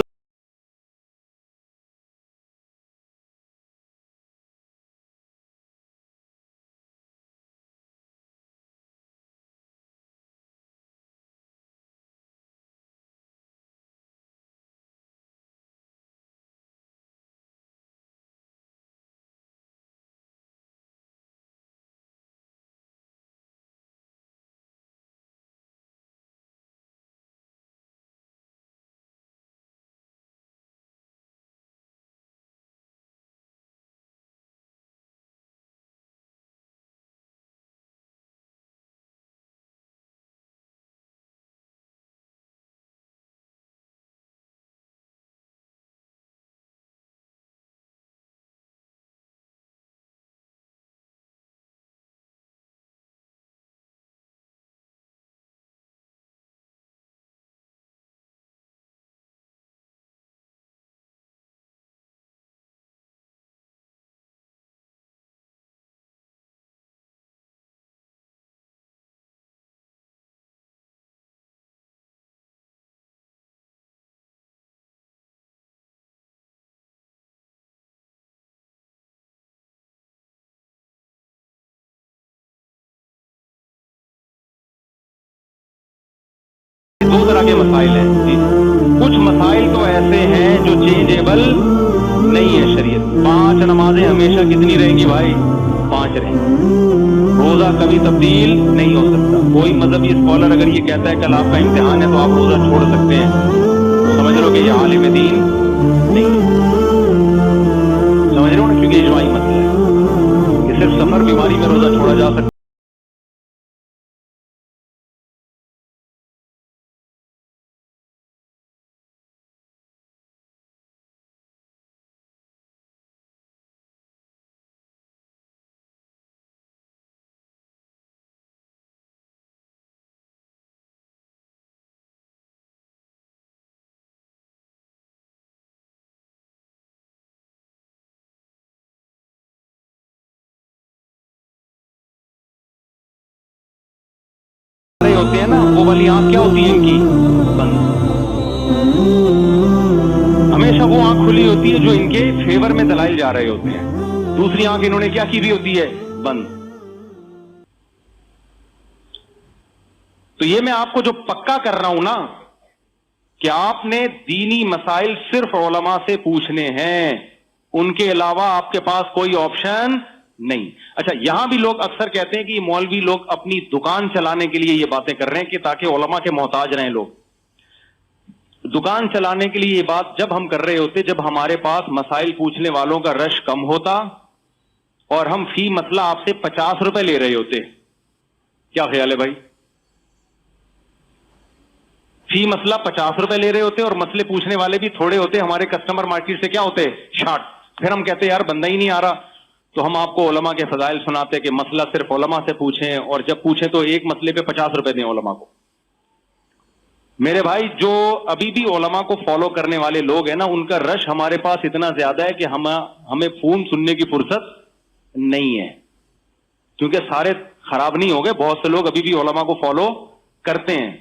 طرح کے مسائل ہیں. کچھ مسائل تو ایسے ہیں جو چینجیبل نہیں ہے. شریعت 5 نمازیں ہمیشہ کتنی رہیں گی بھائی؟ 5 رہیں. روزہ کبھی تبدیل نہیں ہو سکتا. کوئی مذہبی اسکالر اگر یہ کہتا ہے کل آپ کا امتحان ہے تو آپ روزہ چھوڑ سکتے ہیں, تو سمجھ لو کہ یہ عالم دین نہیں ہے. سمجھ رہے ہو نا, کیونکہ اجماعی مسئلہ ہے کہ صرف سفر بیماری میں روزہ چھوڑا جا سکتا. ہوتے ہیں نا وہ والی آنکھ کیا ہوتی ہے ان کی, بند. ہمیشہ وہ آنکھ کھلی ہوتی ہے جو ان کے فیور میں دلائل جا رہے ہوتے ہیں. دوسری آنکھ انہوں نے کیا کی بھی ہوتی ہے, بند. تو یہ میں آپ کو جو پکا کر رہا ہوں نا کہ آپ نے دینی مسائل صرف علماء سے پوچھنے ہیں, ان کے علاوہ آپ کے پاس کوئی آپشن نہیں. اچھا, یہاں بھی لوگ اکثر کہتے ہیں کہ یہ مولوی لوگ اپنی دکان چلانے کے لیے یہ باتیں کر رہے ہیں کہ تاکہ علماء کے محتاج رہیں لوگ. دکان چلانے کے لیے یہ بات جب ہم کر رہے ہوتے جب ہمارے پاس مسائل پوچھنے والوں کا رش کم ہوتا اور ہم فی مسئلہ آپ سے 50 روپے لے رہے ہوتے. کیا خیال ہے بھائی؟ فی مسئلہ 50 روپے لے رہے ہوتے اور مسئلے پوچھنے والے بھی تھوڑے ہوتے. ہمارے کسٹمر مارکیٹ سے کیا ہوتے, شارٹ. پھر ہم کہتے یار بندہ ہی نہیں آ رہا, تو ہم آپ کو علماء کے فضائل سناتے کہ مسئلہ صرف علماء سے پوچھیں, اور جب پوچھیں تو ایک مسئلے پہ 50 روپے دیں علماء کو. میرے بھائی, جو ابھی بھی علماء کو فالو کرنے والے لوگ ہیں نا, ان کا رش ہمارے پاس اتنا زیادہ ہے کہ ہمیں فون سننے کی فرصت نہیں ہے, کیونکہ سارے خراب نہیں ہو گئے, بہت سے لوگ ابھی بھی علماء کو فالو کرتے ہیں.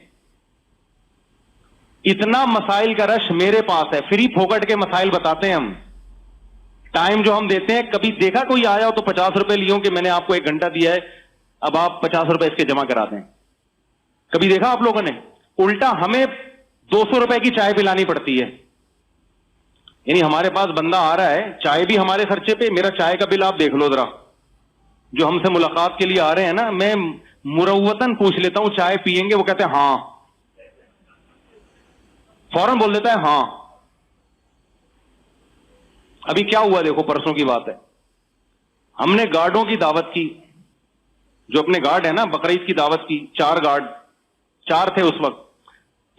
اتنا مسائل کا رش میرے پاس ہے, فری پھوکٹ کے مسائل بتاتے ہیں ہم. ٹائم جو ہم دیتے ہیں, کبھی دیکھا کوئی آیا ہو تو 50 روپے لیوں کہ میں نے آپ کو 1 گھنٹہ دیا ہے, اب آپ 50 روپے اس کے جمع کرا دیں. کبھی دیکھا آپ لوگوں نے؟ الٹا ہمیں 200 روپے کی چائے پلانی پڑتی ہے. یعنی ہمارے پاس بندہ آ رہا ہے, چائے بھی ہمارے خرچے پہ, میرا چائے کا بل آپ دیکھ لو ذرا. جو ہم سے ملاقات کے لیے آ رہے ہیں نا, میں مروتاً پوچھ لیتا ہوں چائے پیئیں گے, وہ کہتے ہیں ہاں, فوراً بول دیتا ہے ہاں. ابھی کیا ہوا دیکھو, پرسوں کی بات ہے, ہم نے گارڈوں کی دعوت کی, جو اپنے گارڈ ہے نا, بقرعید کی دعوت کی. 4 گارڈ 4 تھے اس وقت.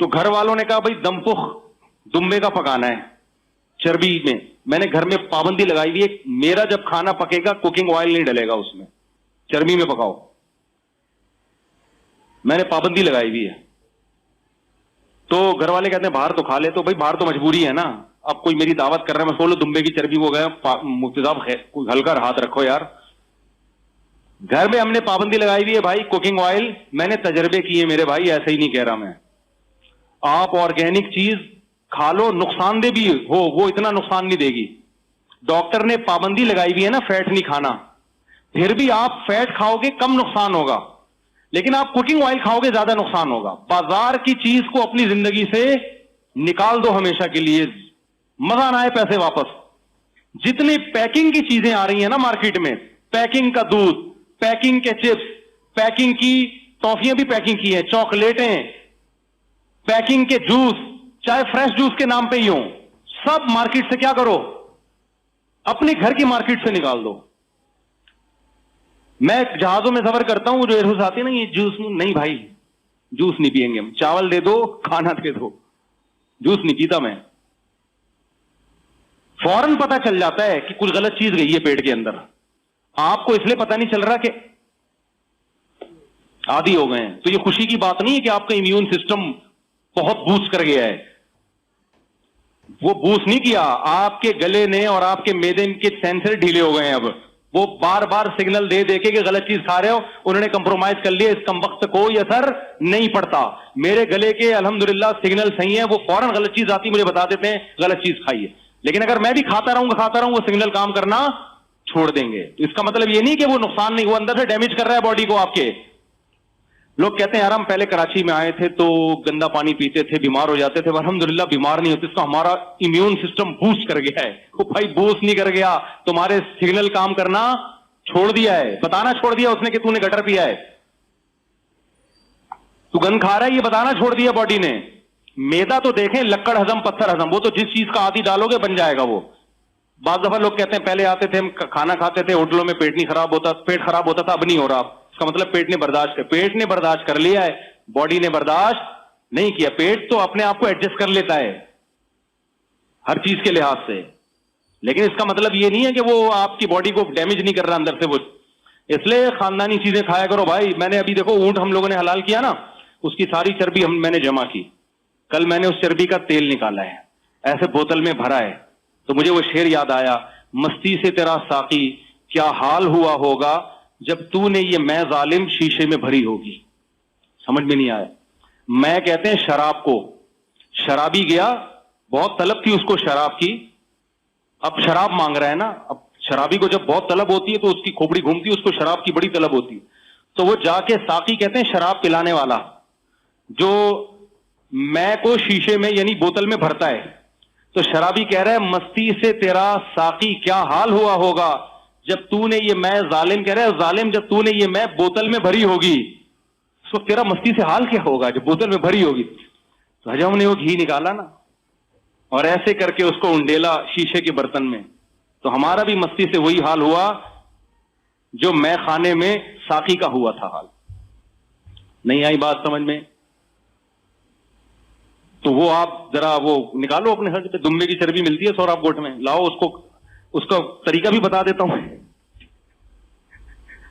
تو گھر والوں نے کہا بھائی دم پخ دمبے کا پکانا ہے چربی میں. میں نے گھر میں پابندی لگائی ہوئی ہے, میرا جب کھانا پکے گا کوکنگ آئل نہیں ڈلے گا اس میں, چربی میں پکاؤ. میں نے پابندی لگائی ہوئی ہے. تو گھر والے کہتے ہیں باہر تو کھا لے, تو بھائی باہر تو مجبوری ہے نا. اب کوئی میری دعوت کر رہا ہے, میں سولو دمبے کی چربی ہو گیا, مفتی صاحب کوئی ہلکا ہاتھ رکھو یار. گھر میں ہم نے پابندی لگائی ہوئی ہے بھائی, کوکنگ آئل. میں نے تجربے کیے میرے بھائی, ایسے ہی نہیں کہہ رہا میں. آپ آرگینک چیز کھا لو, نقصان دہ بھی ہو, وہ اتنا نقصان نہیں دے گی. ڈاکٹر نے پابندی لگائی ہوئی ہے نا فیٹ نہیں کھانا, پھر بھی آپ فیٹ کھاؤ گے کم نقصان ہوگا, لیکن آپ کوکنگ آئل کھاؤ گے زیادہ نقصان ہوگا. بازار کی چیز کو اپنی زندگی سے نکال دو ہمیشہ کے لیے, مزہ نہ آئے پیسے واپس. جتنی پیکنگ کی چیزیں آ رہی ہیں نا مارکیٹ میں, پیکنگ کا دودھ, پیکنگ کے چپس, پیکنگ کی ٹافیاں بھی پیکنگ کی ہیں, چاکلیٹیں, پیکنگ کے جوس, چاہے فریش جوس کے نام پہ ہی ہوں, سب مارکیٹ سے کیا کرو, اپنے گھر کی مارکیٹ سے نکال دو. میں جہازوں میں سفر کرتا ہوں, جو ایئر ہوس آتی ہے نا, یہ جوس نہیں بھائی, جوس نہیں پیئیں گے ہم, چاول دے دو, کھانا دے دو, جوس نہیں پیتا میں. فوراً پتا چل جاتا ہے کہ کچھ غلط چیز گئی ہے پیٹ کے اندر. آپ کو اس لیے پتا نہیں چل رہا کہ عادی ہو گئے ہیں. تو یہ خوشی کی بات نہیں ہے کہ آپ کا امیون سسٹم بہت بوسٹ کر گیا ہے. وہ بوسٹ نہیں کیا, آپ کے گلے نے اور آپ کے میدے کے سینسر ڈھیلے ہو گئے ہیں. اب وہ بار بار سگنل دے دے کے کہ غلط چیز کھا رہے ہو, انہوں نے کمپرومائز کر لیا, اس کم وقت کوئی اثر نہیں پڑتا. میرے گلے کے الحمدللہ سگنل صحیح ہیں, وہ فوراً غلط چیز آتی مجھے بتا دیتے ہیں غلط چیز کھائیے. لیکن اگر میں بھی کھاتا رہوں وہ سگنل کام کرنا چھوڑ دیں گے. اس کا مطلب یہ نہیں کہ وہ نقصان نہیں, وہ اندر سے ڈیمیج کر رہا ہے باڈی کو آپ کے. لوگ کہتے ہیں یار ہم پہلے کراچی میں آئے تھے تو گندا پانی پیتے تھے, بیمار ہو جاتے تھے. الحمدللہ بیمار نہیں ہوتے, اس کا ہمارا امیون سسٹم بوسٹ کر گیا ہے. وہ بھائی بوسٹ نہیں کر گیا, تمہارے سگنل کام کرنا چھوڑ دیا ہے, بتانا چھوڑ دیا اس نے کہ تو نے گٹر پیا ہے, تو گند کھا رہا ہے, یہ بتانا چھوڑ دیا باڈی نے. میدا تو دیکھیں لکڑ ہضم پتھر ہضم, وہ تو جس چیز کا عادی ڈالو گے بن جائے گا وہ. بعض دفعہ لوگ کہتے ہیں پہلے آتے تھے ہم کھانا کھاتے تھے ہوٹلوں میں پیٹ نہیں خراب ہوتا, پیٹ خراب ہوتا تھا, اب نہیں ہو رہا. اس کا مطلب پیٹ نے برداشت کر لیا ہے, باڈی نے برداشت نہیں کیا. پیٹ تو اپنے آپ کو ایڈجسٹ کر لیتا ہے ہر چیز کے لحاظ سے, لیکن اس کا مطلب یہ نہیں ہے کہ وہ آپ کی باڈی کو ڈیمیج نہیں کر رہا اندر سے. وہ اس لیے خاندانی چیزیں کھایا کرو بھائی. میں نے ابھی دیکھو اونٹ ہم لوگوں نے حلال کیا نا, اس کی ساری چربی میں نے جمع کی. کل میں نے اس چربی کا تیل نکالا ہے, ایسے بوتل میں بھرا ہے, تو مجھے وہ شعر یاد آیا, مستی سے تیرا ساقی کیا حال ہوا ہوگا جب تو نے یہ میں ظالم شیشے میں بھری ہوگی. سمجھ میں نہیں آیا. میں کہتے ہیں شراب کو, شرابی گیا, بہت طلب تھی اس کو شراب کی, اب شراب مانگ رہا ہے نا. اب شرابی کو جب بہت طلب ہوتی ہے تو اس کی کھوپڑی گھومتی ہے, اس کو شراب کی بڑی طلب ہوتی ہے, تو وہ جا کے ساقی کہتے ہیں شراب پلانے والا, جو میں کو شیشے میں یعنی بوتل میں بھرتا ہے, تو شرابی کہہ رہا ہے مستی سے تیرا ساقی کیا حال ہوا ہوگا جب تو نے یہ میں ظالم کہہ رہا ہے ظالم جب تو نے یہ میں بوتل میں بھری ہوگی, اس وقت تیرا مستی سے حال کیا ہوگا جب بوتل میں بھری ہوگی. تو حجم نے وہ گھی نکالا نا اور ایسے کر کے اس کو انڈیلا شیشے کے برتن میں, تو ہمارا بھی مستی سے وہی حال ہوا جو میں خانے میں ساقی کا ہوا تھا حال. نہیں آئی بات سمجھ میں؟ تو وہ آپ ذرا وہ نکالو اپنے خرچ پہ, دمبے کی چربی ملتی ہے سوراب گوٹ میں, لاؤ اس کا طریقہ بھی بتا دیتا ہوں.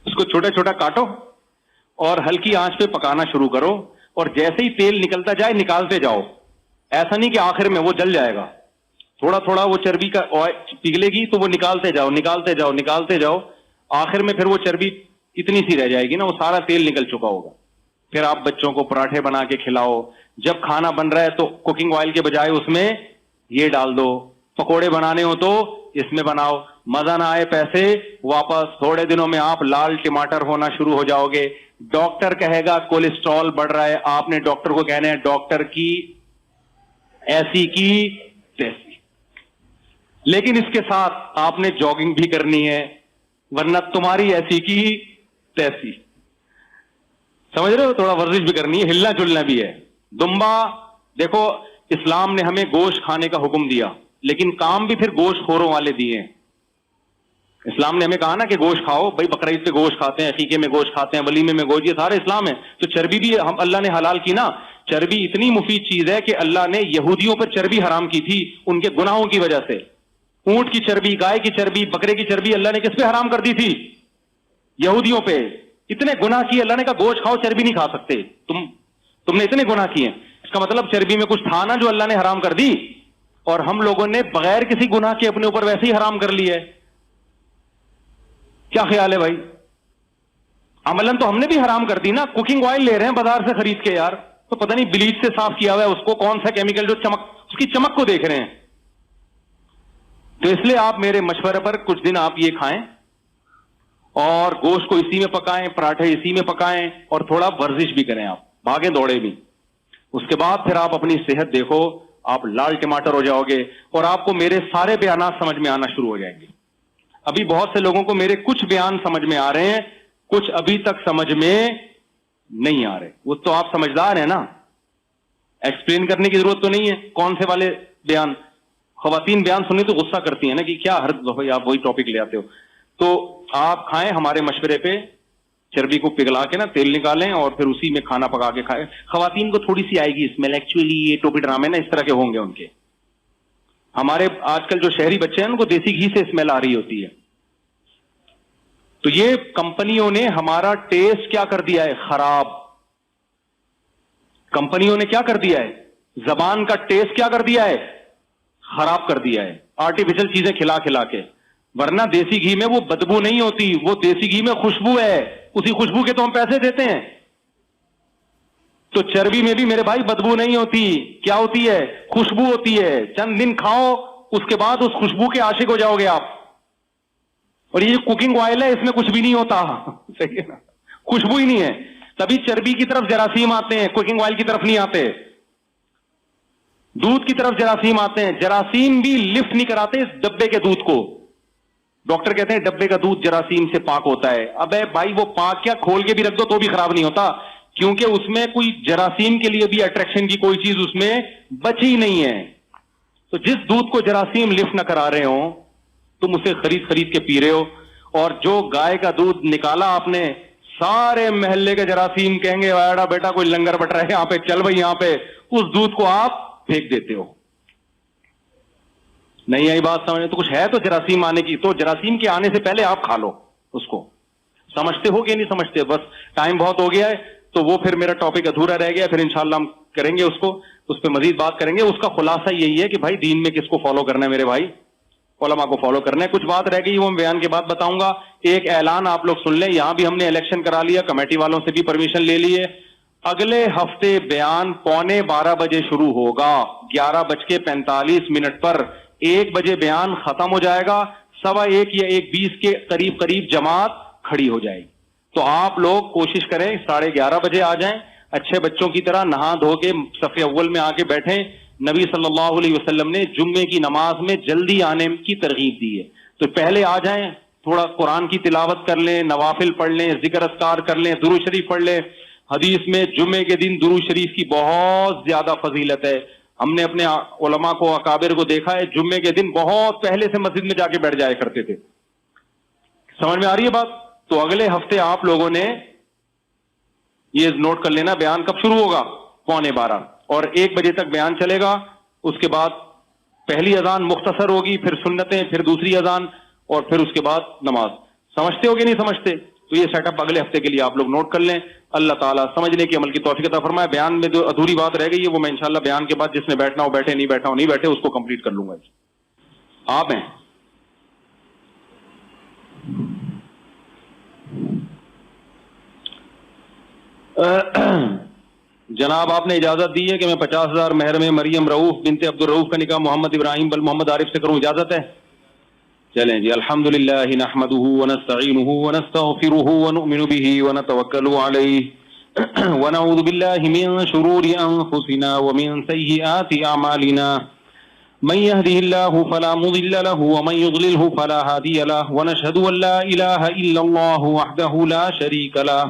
اس کو چھوٹا چھوٹا کاٹو اور ہلکی آنچ پہ پکانا شروع کرو, اور جیسے ہی تیل نکلتا جائے نکالتے جاؤ. ایسا نہیں کہ آخر میں وہ جل جائے گا, تھوڑا تھوڑا وہ چربی کا پگھلے گی تو وہ نکالتے جاؤ نکالتے جاؤ نکالتے جاؤ, آخر میں پھر وہ چربی اتنی سی رہ جائے گی نا, وہ سارا تیل نکل چکا ہوگا. پھر آپ بچوں کو پراٹھے بنا کے کھلاؤ, جب کھانا بن رہا ہے تو کوکنگ آئل کے بجائے اس میں یہ ڈال دو, پکوڑے بنانے ہو تو اس میں بناؤ. مزہ نہ آئے پیسے واپس, تھوڑے دنوں میں آپ لال ٹماٹر ہونا شروع ہو جاؤ گے. ڈاکٹر کہے گا کولیسٹرول بڑھ رہا ہے, آپ نے ڈاکٹر کو کہنا ہے ڈاکٹر کی ایسی کی تیسی, لیکن اس کے ساتھ آپ نے جاگنگ بھی کرنی ہے ورنہ تمہاری ایسی کی تیسی. سمجھ رہے ہو, تھوڑا ورزش بھی کرنی ہے, ہلنا جلنا بھی ہے. دمبا دیکھو اسلام نے ہمیں گوشت کھانے کا حکم دیا, لیکن کام بھی پھر گوشت خوروں والے دیے ہیں. اسلام نے ہمیں کہا نا کہ گوشت کھاؤ بھائی, بقرعید پہ گوشت کھاتے ہیں, عقیقے میں گوشت کھاتے ہیں, ولیمے میں گوشت, یہ سارے اسلام ہے. تو چربی بھی ہم اللہ نے حلال کی نا. چربی اتنی مفید چیز ہے کہ اللہ نے یہودیوں پر چربی حرام کی تھی ان کے گناہوں کی وجہ سے. اونٹ کی چربی, گائے کی چربی, بکرے کی چربی اللہ نے کس پہ حرام کر دی تھی؟ یہودیوں پہ. اتنے گناہ کیے, اللہ نے کہا گوشت کھاؤ چربی نہیں کھا سکتے, تم نے اتنے گناہ کیے. اس کا مطلب چربی میں کچھ تھا نا جو اللہ نے حرام کر دی, اور ہم لوگوں نے بغیر کسی گناہ کے اپنے اوپر ویسے ہی حرام کر لی ہے. کیا خیال ہے بھائی؟ عملاً تو ہم نے بھی حرام کر دی نا. کوکنگ آئل لے رہے ہیں بازار سے خرید کے یار, تو پتہ نہیں بلیچ سے صاف کیا ہوا ہے اس کو, کون سا کیمیکل جو اس کی چمک کو دیکھ رہے ہیں. تو اس لیے آپ میرے مشورے پر کچھ دن آپ یہ کھائیں اور گوشت کو اسی میں پکائیں, پراٹھے اسی میں پکائیں, اور تھوڑا ورزش بھی کریں, آپ بھاگیں دوڑے بھی. اس کے بعد پھر آپ اپنی صحت دیکھو, آپ لال ٹماٹر ہو جاؤ گے, اور آپ کو میرے سارے بیانات سمجھ میں آنا شروع ہو جائیں گے. ابھی بہت سے لوگوں کو میرے کچھ بیان سمجھ میں آ رہے ہیں, کچھ ابھی تک سمجھ میں نہیں آ رہے. وہ تو آپ سمجھدار ہیں نا, ایکسپلین کرنے کی ضرورت تو نہیں ہے. کون سے والے بیان؟ خواتین بیان سننے تو غصہ کرتی ہیں نا کہ کیا ہر دفعہ آپ وہی ٹاپک لے آتے ہو. تو آپ کھائیں ہمارے مشورے پہ, چربی کو پگھلا کے نا تیل نکالیں اور پھر اسی میں کھانا پکا کے کھائیں. خواتین کو تھوڑی سی آئے گی اسمیل, ایکچولی یہ ٹوپی ڈرامے نا اس طرح کے ہوں گے ان کے. ہمارے آج کل جو شہری بچے ہیں ان کو دیسی گھی سے اسمیل آ رہی ہوتی ہے. تو یہ کمپنیوں نے ہمارا ٹیسٹ کیا کر دیا ہے خراب. کمپنیوں نے کیا کر دیا ہے, زبان کا ٹیسٹ کیا کر دیا ہے خراب کر دیا ہے, آرٹیفیشل چیزیں کھلا کھلا کے. ورنہ دیسی گھی میں وہ بدبو نہیں ہوتی, وہ دیسی گھی میں خوشبو ہے, اسی خوشبو کے تو ہم پیسے دیتے ہیں. تو چربی میں بھی میرے بھائی بدبو نہیں ہوتی, کیا ہوتی ہے خوشبو ہوتی ہے. چند دن کھاؤ اس کے بعد اس خوشبو کے عاشق ہو جاؤ گے آپ. اور یہ جو کوکنگ آئل ہے اس میں کچھ بھی نہیں ہوتا, صحیح ہے نا, خوشبو ہی نہیں ہے. تبھی چربی کی طرف جراثیم آتے ہیں, کوکنگ آئل کی طرف نہیں آتے. دودھ کی طرف جراثیم آتے ہیں, جراثیم بھی لفٹ نہیں کراتے اس ڈبے کے دودھ کو. ڈاکٹر کہتے ہیں ڈبے کا دودھ جراثیم سے پاک ہوتا ہے. ابے بھائی وہ پاک کیا, کھول کے بھی رکھ دو تو بھی خراب نہیں ہوتا, کیونکہ اس میں کوئی جراثیم کے لیے بھی اٹریکشن کی کوئی چیز اس میں بچی نہیں ہے. تو جس دودھ کو جراثیم لفٹ نہ کرا رہے ہوں تم اسے خرید کے پی رہے ہو, اور جو گائے کا دودھ نکالا آپ نے, سارے محلے کے جراثیم کہیں گے واڑا بیٹا کوئی لنگر بٹ رہا ہے یہاں پہ, چل بھائی یہاں پہ, اس دودھ کو آپ پھینک دیتے ہو. نہیں آئی بات سمجھنے؟ تو کچھ ہے تو جراثیم آنے کی, تو جراثیم کے آنے سے پہلے آپ کھا لو اس کو. سمجھتے ہو کہ نہیں سمجھتے؟ بس ٹائم بہت ہو گیا ہے تو وہ پھر میرا ٹاپک ادھورا رہ گیا, پھر انشاءاللہ ہم کریں گے اس کو, اس پہ مزید بات کریں گے. اس کا خلاصہ یہی ہے کہ بھائی دین میں کس کو فالو کرنا ہے میرے بھائی؟ علماء کو فالو کرنا ہے. کچھ بات رہ گئی وہ بیان کے بعد بتاؤں گا. ایک اعلان آپ لوگ سن لیں, یہاں بھی ہم نے الیکشن کرا لیا, کمیٹی والوں سے بھی پرمیشن لے لی ہے. اگلے ہفتے بیان 11:15 بجے شروع ہوگا, 11:45 پر. 1 بجے بیان ختم ہو جائے گا, 1:15 یا 1:20 کے قریب جماعت کھڑی ہو جائے گی. تو آپ لوگ کوشش کریں 11:30 بجے آ جائیں, اچھے بچوں کی طرح نہا دھو کے صف اول میں آ کے بیٹھیں. نبی صلی اللہ علیہ وسلم نے جمعے کی نماز میں جلدی آنے کی ترغیب دی ہے, تو پہلے آ جائیں, تھوڑا قرآن کی تلاوت کر لیں, نوافل پڑھ لیں, ذکر اذکار کر لیں, درود شریف پڑھ لیں. حدیث میں جمعے کے دن درود شریف کی بہت زیادہ فضیلت ہے. ہم نے اپنے علماء کو, اکابر کو دیکھا ہے جمعے کے دن بہت پہلے سے مسجد میں جا کے بیٹھ جایا کرتے تھے. سمجھ میں آ رہی ہے بات؟ تو اگلے ہفتے آپ لوگوں نے یہ نوٹ کر لینا, بیان کب شروع ہوگا؟ 11:15 اور 1 بجے تک بیان چلے گا. اس کے بعد پہلی اذان مختصر ہوگی, پھر سنتیں, پھر دوسری اذان, اور پھر اس کے بعد نماز. سمجھتے ہو کہ نہیں سمجھتے؟ تو یہ سیٹ اپ اگلے ہفتے کے لیے آپ لوگ نوٹ کر لیں. اللہ تعالیٰ سمجھنے کی عمل کی توفیق عطا فرمائے. بیان میں جو ادھوری بات رہ گئی ہے وہ میں انشاءاللہ بیان کے بعد جس نے بیٹھنا ہو بیٹھے, نہیں بیٹھنا ہو نہیں بیٹھے, اس کو کمپلیٹ کر لوں گا. آپ ہیں جناب, آپ نے اجازت دی ہے کہ میں 50,000 مہر میں مریم رؤوف بنت عبد الرؤوف کا نکاح محمد ابراہیم بل محمد عارف سے کروں, اجازت ہے؟ چلیں جی. الحمدللہ نحمده ونستعینه ونستغفره ونؤمن به ونتوکل علیہ ونعوذ باللہ من شرور انفسنا ومن سیئات اعمالنا, من يهده الله فلا مضل له ومن يضلله فلا هادي له, ونشهد ان لا اله الا الله وحده لا شريك له,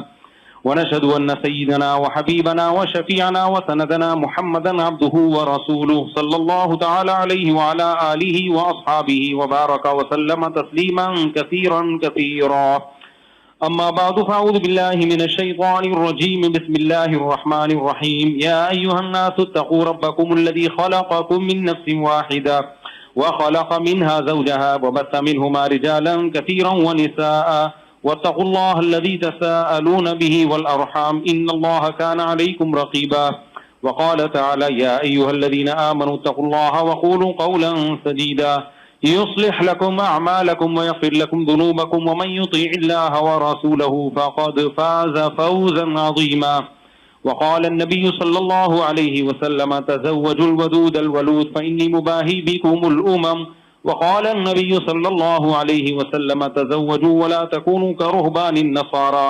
ونشهد أن سيدنا وحبيبنا وشفيعنا وسندنا محمدا عبده ورسوله صلى الله تعالى عليه وعلى آله وأصحابه وبارك وسلم تسليما كثيرا كثيرا. أما بعد فأعوذ بالله من الشيطان الرجيم. بسم الله الرحمن الرحيم. يا أيها الناس اتقوا ربكم الذي خلقكم من نفس واحدة وخلق منها زوجها وبث منهما رجالا كثيرا ونساء, واتقوا الله الذي تساءلون به والأرحام إن الله كان عليكم رقيبا. وقال تعالى يا أيها الذين آمنوا اتقوا الله وقولوا قولا سديدا يصلح لكم أعمالكم ويغفر لكم ذنوبكم ومن يطيع الله ورسوله فقد فاز فوزا عظيما. وقال النبي صلى الله عليه وسلم تزوجوا الودود الولود فإني مباهي بكم الأمم. وقال النبي صلى الله عليه وسلم تزوجوا ولا تكونوا كرهبان النصارى.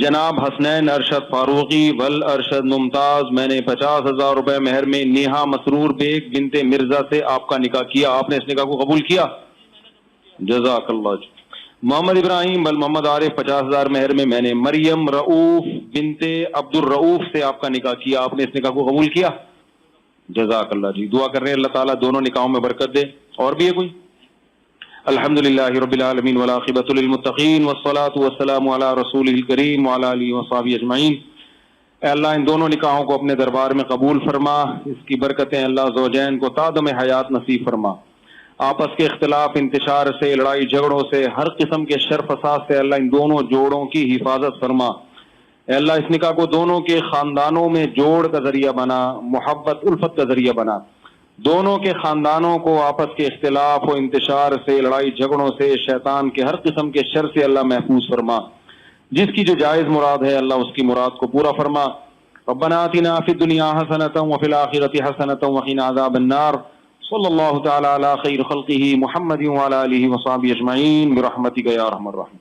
جناب حسنین ارشد فاروقی ول ارشد ممتاز, میں نے 50,000 روپے مہر میں نیہا مسرور بیگ بنت مرزا سے آپ کا نکاح کیا. آپ نے اس نکاح کو قبول کیا؟ جزاک اللہ. محمد ابراہیم بل محمد عارف 50,000 مہر میں نے مریم رؤوف بنت عبد الرؤوف سے آپ کا نکاح کیا. آپ نے اس نکاح کو قبول کیا؟ جزاک اللہ جی. دعا کر رہے ہیں اللہ تعالیٰ دونوں نکاحوں میں برکت دے. اور بھی ہے کوئی؟ الحمدللہ رب العالمین والعاقبۃ للمتقین والصلاۃ والسلام علی رسولہ الکریم وعلی آلہ وصحبہ اجمعین. اے اللہ ان دونوں نکاحوں کو اپنے دربار میں قبول فرما, اس کی برکتیں اللہ زوجین کو تادم حیات نصیب فرما. آپس کے اختلاف انتشار سے, لڑائی جھگڑوں سے, ہر قسم کے شر فساد سے اللہ ان دونوں جوڑوں کی حفاظت فرما. اے اللہ اس نکاح کو دونوں کے خاندانوں میں جوڑ کا ذریعہ بنا, محبت الفت کا ذریعہ بنا. دونوں کے خاندانوں کو آپس کے اختلاف و انتشار سے, لڑائی جھگڑوں سے, شیطان کے ہر قسم کے شر سے اللہ محفوظ فرما. جس کی جو جائز مراد ہے اللہ اس کی مراد کو پورا فرما. ربنا آتنا فی الدنیا حسنۃ وفی الآخرۃ حسنۃ وقنا عذاب النار. صلی اللہ تعالی علی خیر خلقہ محمد وعلی آلہ وصحبہ اجمعین برحمتک یا ارحم الراحمین.